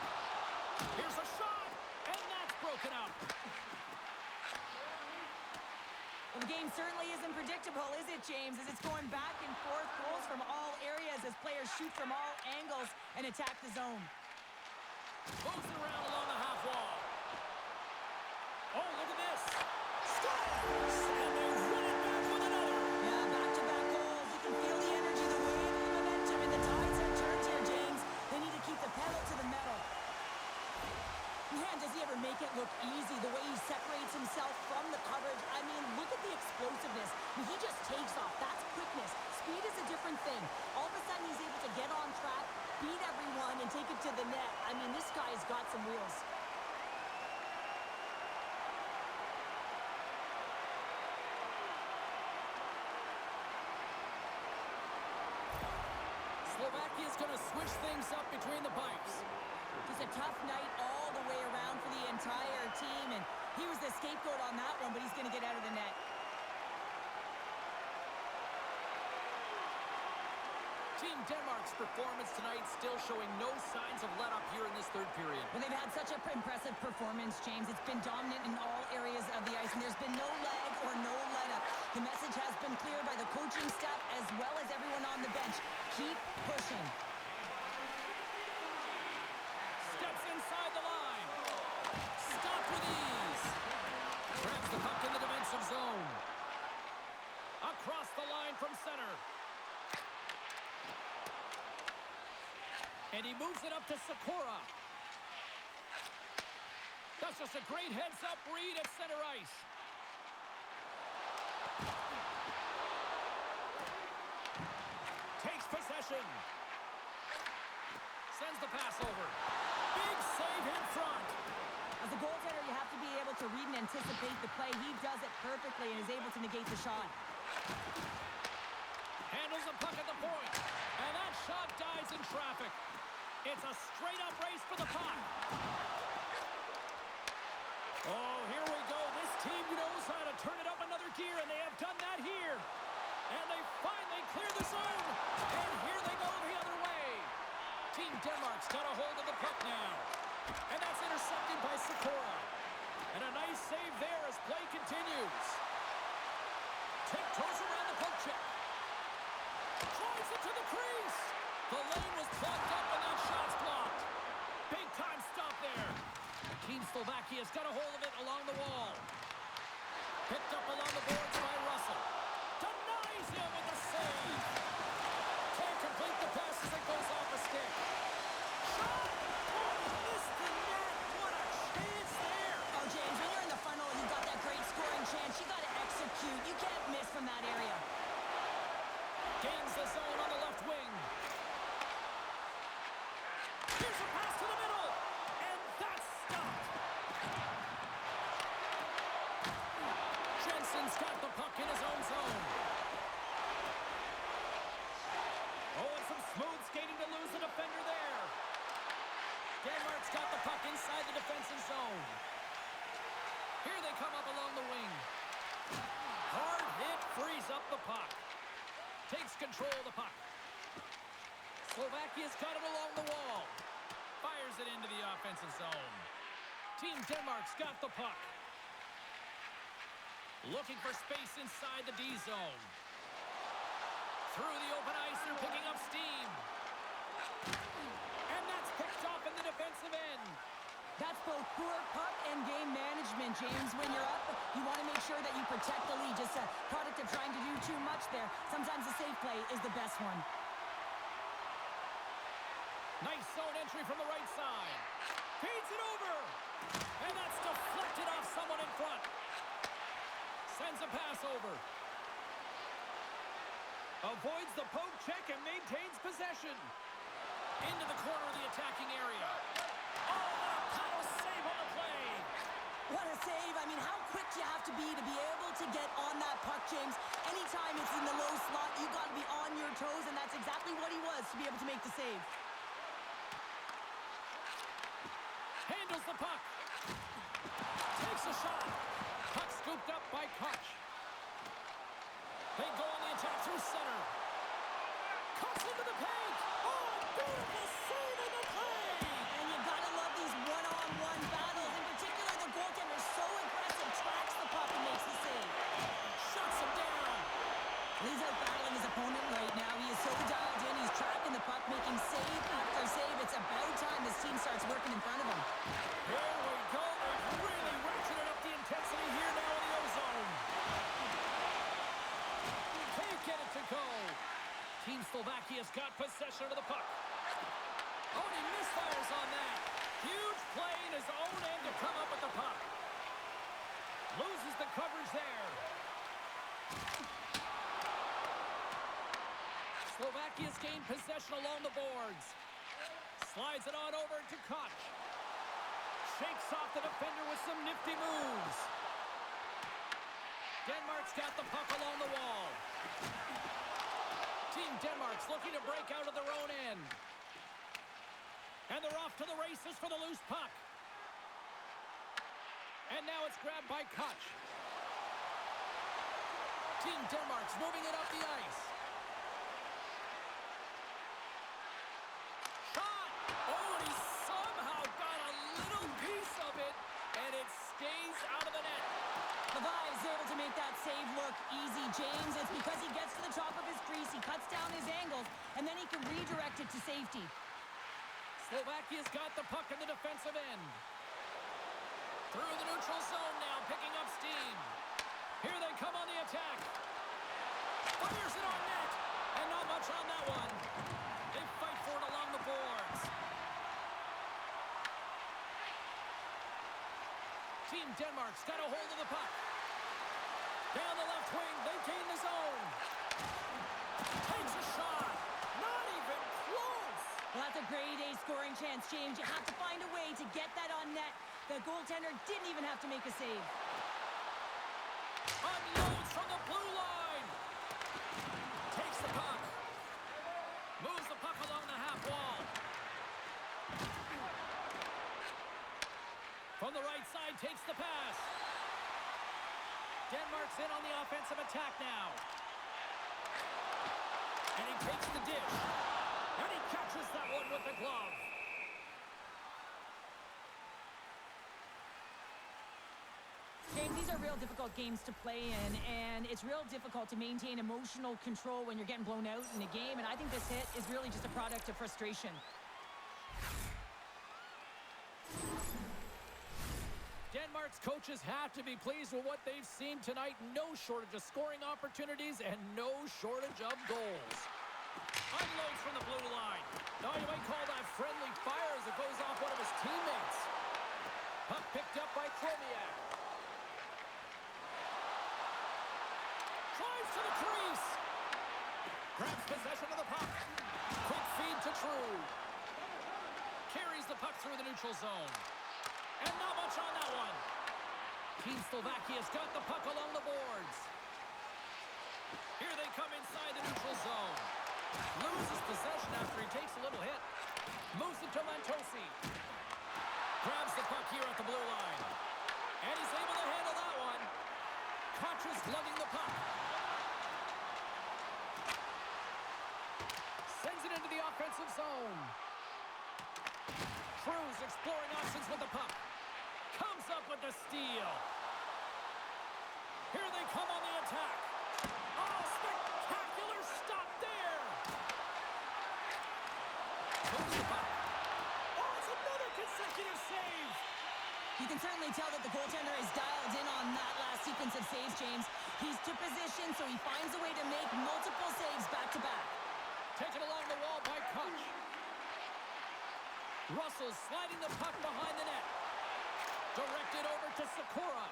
Here's a shot. And that's broken up. Well, the game certainly isn't predictable, is it, James? As it's going back and forth, goals from all areas as players shoot from all angles and attack the zone. Moves it around along the half wall. Oh, look at this. Scores! And they win it back with another. Yeah, back-to-back goals. You can feel the energy, the wave, the momentum, and the tides have turned here, James. They need to keep the pedal to the metal. Man, does he ever make it look easy, the way he separates himself from the coverage. I mean, look at the explosiveness. I mean, he just takes off. That's quickness. Speed is a different thing. All of a sudden, he's able to get on track, beat everyone, and take it to the net. I mean, this guy's got some wheels. Slovakia's going to switch things up between the pipes. Just a tough night all the way around for the entire team, and he was the scapegoat on that one, but he's going to get out of the net. Team Denmark's performance tonight still showing no signs of let-up here in this third period. Well, they've had such an impressive performance, James. It's been dominant in all areas of the ice, and there's been no lag or no let-up. The message has been clear by the coaching staff as well as everyone on the bench. Keep pushing. Steps inside the line. Stop with ease. Grabs the puck in the defensive zone. Across the line from center. And he moves it up to Sakura. That's just a great heads-up read at center ice. Takes possession. sends the pass over. Big save in front. As a goaltender, you have to be able to read and anticipate the play. He does it perfectly and is able to negate the shot. Handles the puck at the point. And that shot dies in traffic. It's a straight-up race for the puck. Oh, here we go. This team knows how to turn it up another gear, and they have done that here. And they finally clear the zone. And here they go the other way. Team Denmark's got a hold of the puck now. And that's intercepted by Sikora. And a nice save there as play continues. Tiptoes around the poke check. Drives it to the crease. The lane was clogged up and that shot's blocked. Big time stop there. Team Slovakia's got a hold of it along the wall. Picked up along the boards by Russell. Denies him with the save. Can't complete the pass as it goes off a stick. Shot! Oh, missed the net. What a chance there. Oh, James, when you're in the funnel and you've got that great scoring chance, you got to execute. You can't miss from that area. Gains the zone on the left wing. Here's a pass to the middle. And that's stopped. Jensen's got the puck in his own zone. Oh, and some smooth skating to lose the defender there. Denmark's got the puck inside the defensive zone. Here they come up along the wing. Hard hit frees up the puck. Takes control of the puck. Slovakia's got it along the wall. Fires it into the offensive zone. Team Denmark's got the puck. Looking for space inside the D zone. Through the open ice, they're picking up steam. And that's picked off in the defensive end. That's both poor puck and game management, James. When you're up, you want to make sure that you protect the lead. Just a product of trying to do too much there. Sometimes the safe play is the best one. Nice zone entry from the right side. Feeds it over. And that's deflected off someone in front. Sends a pass over. Avoids the poke check and maintains possession. Into the corner of the attacking area. Oh, what a power save on the play. What a save. I mean, how quick you have to be able to get on that puck, James. Anytime it's in the low slot, you got to be on your toes, and that's exactly what he was to be able to make the save. Handles the puck. Takes a shot. Puck scooped up by Koch. They go on the attack through center. Cuts into the paint. Oh, beautiful save in the play. And you got to love these one-on-one battles. In particular, the goaltender is so aggressive, tracks the puck and makes the save. Shuts him down. He's out battling his opponent right now. He is so dialed in. He's tracking the puck, making save after save. It's about time this team starts working in front of him. Here we go. They've really ratcheted up the intensity here now in the O-zone. Can't get it to go. Team Slovakia's got possession of the puck. Oh, and he misfires on that. Huge play in his own end to come up with the puck. Loses the coverage there. Slovakia's gained possession along the boards. Slides it on over to Koch. Shakes off the defender with some nifty moves. Denmark's got the puck along the wall. Team Denmark's looking to break out of their own end. And they're off to the races for the loose puck. And now it's grabbed by Koch. Team Denmark's moving it up the ice. Shot! Oh, and he somehow got a little piece of it, and it stays out of the net. Levi's able to make that save look easy, James. It's because he gets to the top of his crease, he cuts down his angles, and then he can redirect it to safety. Slovakia's got the puck in the defensive end. Through the neutral zone now, picking up steam. Here they come on the attack. Fires it on net, and not much on that one. They fight for it along the boards. Team Denmark's got a hold of the puck. Down the left wing, they gain the zone. Takes a shot. Not even close. Well, that's a grade A scoring chance, James. You have to find a way to get that on net. The goaltender didn't even have to make a save. Unloads from the blue line. Takes the puck. Moves the puck along the half wall. From the right side, takes the pass. Denmark's in on the offensive attack now. And he takes the dish. And he catches that one with the glove. James, these are real difficult games to play in, and it's real difficult to maintain emotional control when you're getting blown out in a game, and I think this hit is really just a product of frustration. Denmark's coaches have to be pleased with what they've seen tonight. No shortage of scoring opportunities and no shortage of goals. Unloads from the blue line. Now you might call that friendly fire as it goes off one of his teammates. Puck picked up by Kromiak. Drives to the crease. Grabs possession of the puck. Quick feed to True. Carries the puck through the neutral zone. And not much on that one. Team Slovakia's got the puck along the boards. Here they come inside the neutral zone. Loses possession after he takes a little hit. Moves it to Lantosi. Grabs the puck here at the blue line. And he's able to handle that one. Contra's lugging the puck. Sends it into the offensive zone. Cruz exploring options with the puck. Comes up with the steal. Here they come on the attack. Oh, spectacular stop there. Moves the puck. Oh, it's another consecutive save. You can certainly tell that the goaltender is dialed in on that last sequence of saves, James. He's to position, so he finds a way to make multiple saves back-to-back. Taken along the wall by Koch. Russell sliding the puck behind the net. Directed over to Sakura.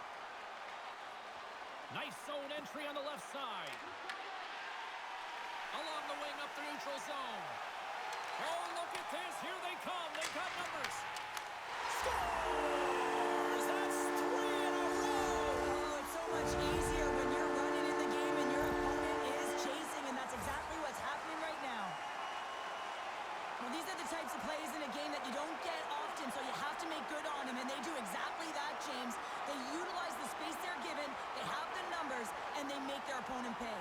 Nice zone entry on the left side. Along the wing up the neutral zone. Oh, look at this. Here they come. They've got numbers. Scores! That's 3 in a row. Oh, it's so much easier when you're running in the game and your opponent is chasing, and that's exactly what's happening right now. Well, these are the types of plays in a game that you don't get often, so you have to make good on them, and they do exactly that, James. They utilize the space they're given, they have the numbers, and they make their opponent pay.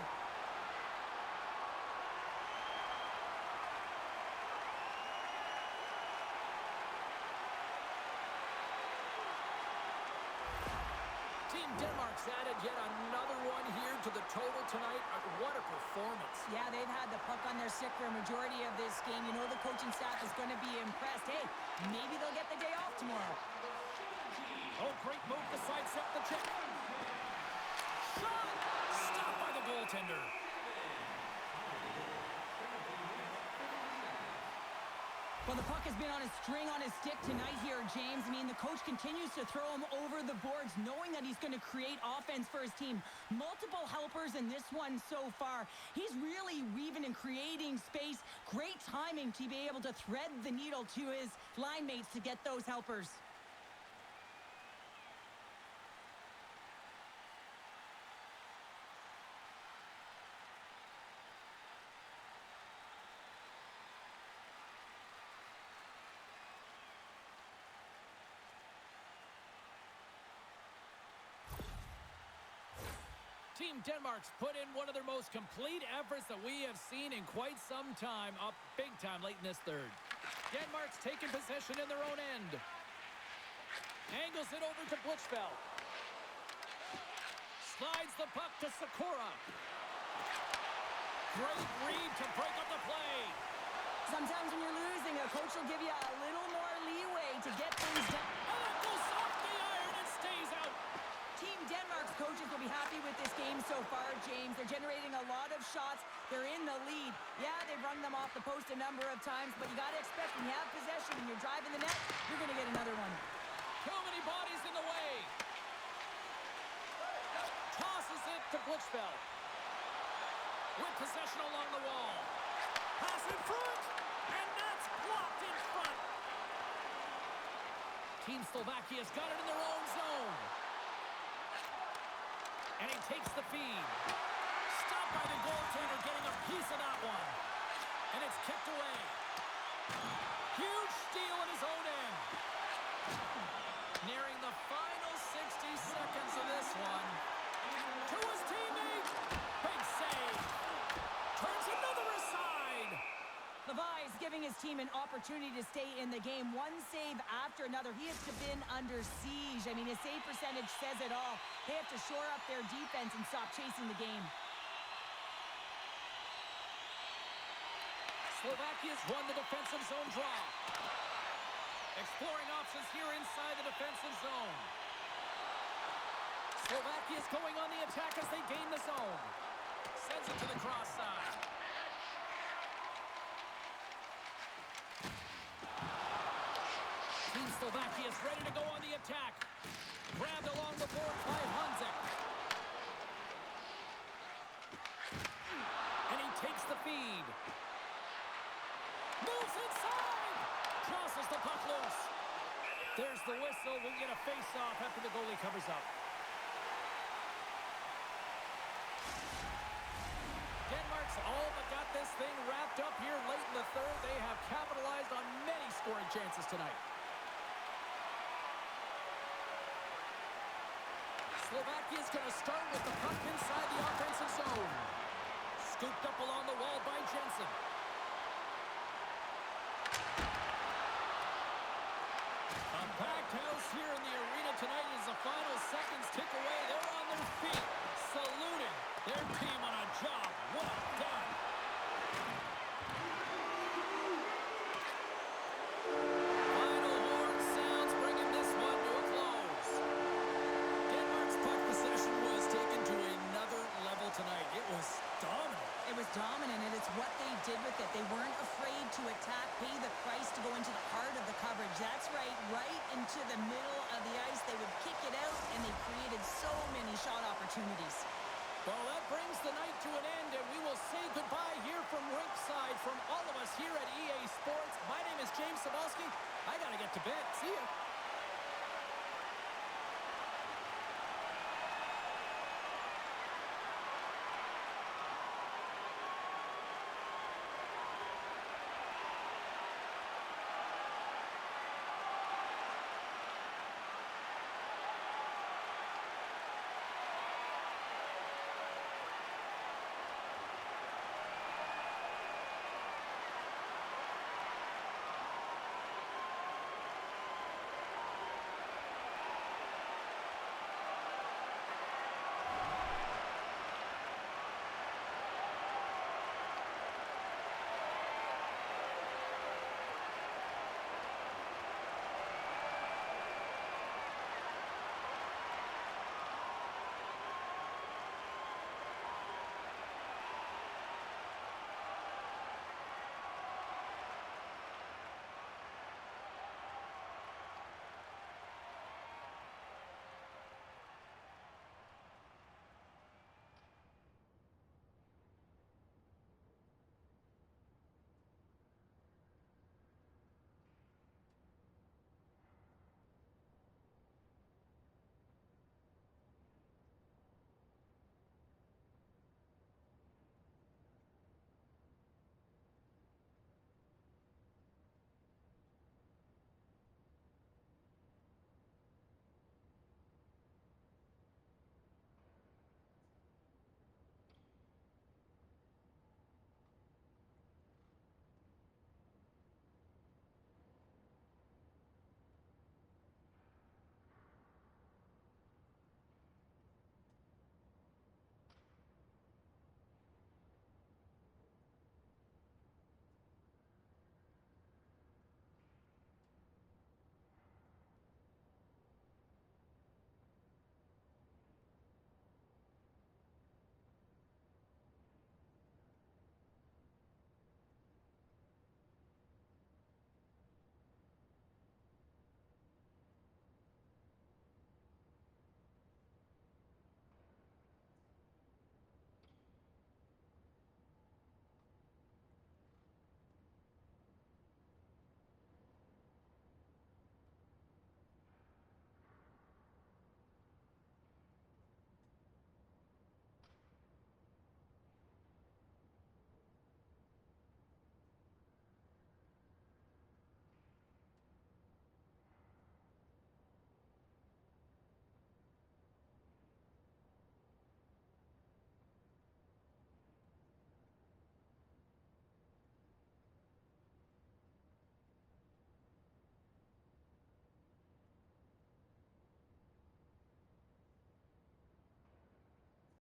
Team Denmark's added yet another one here to the total tonight. What a performance. Yeah, they've had the puck on their stick for a majority of this game. You know the coaching staff is going to be impressed. Hey, maybe they'll get the day off tomorrow. Oh, great move to sidestep the check. Shot! Stopped by the goaltender. Well, the puck has been on a string on his stick tonight here, James. I mean, the coach continues to throw him over the boards, knowing that he's going to create offense for his team. Multiple helpers in this one so far. He's really weaving and creating space. Great timing to be able to thread the needle to his line mates to get those helpers. Team Denmark's put in one of their most complete efforts that we have seen in quite some time, up big time late in this third. Denmark's taken possession in their own end. Angles it over to Blichfeld. Slides the puck to Sakura. Great read to break up the play. Sometimes when you're losing, a coach will give you a little more leeway to get things done. And it goes off the iron and stays out. Team Denmark's coaches will be happy with this game so far, James. They're generating a lot of shots. They're in the lead. Yeah, they've run them off the post a number of times, but you got to expect when you have possession and you're driving the net, you're going to get another one. Too many bodies in the way. Tosses it to Blichfeld. With possession along the wall. Pass in front, and that's blocked. Team Slovakia's got it in their own zone. And he takes the feed. Stopped by the goaltender, getting a piece of that one. And it's kicked away. Huge steal in his own end. Nearing the final 60 seconds of this one. To his teammate. Big save. Turns another aside. Levi is giving his team an opportunity to stay in the game. One save after another. He has been under siege. I mean, his save percentage says it all. They have to shore up their defense and stop chasing the game. Slovakia's won the defensive zone draw. Exploring options here inside the defensive zone. Slovakia's going on the attack as they gain the zone. Sends it to the cross side. Team Slovakia's ready to go on the attack. Grabbed along the board by Hanzik. And he takes the feed. Moves inside! Crosses the puck loose. There's the whistle. We'll get a face-off after the goalie covers up. Denmark's all but got this thing wrapped up here late in the third. They have capitalized on many scoring chances tonight. Slovakia's going to start with the puck inside the offensive zone. Scooped up along the wall by Jensen. A packed house here in the arena tonight as the final seconds tick away. They're on their feet, saluting their team on a job well done. Final horn sounds, bringing this one to a close. Denmark's puck possession was taken to another level tonight. It was dominant. It was dominant, and it's what they did with it. They weren't afraid to attack, pay the price to go into the heart of the coverage. That's right into the middle of the ice. They would kick it out, and they created so many shot opportunities. Well, that brings the night to an end, and we will say goodbye here from Rinkside from all of us here at EA Sports. My name is James Cebulski. I got to get to bed. See ya.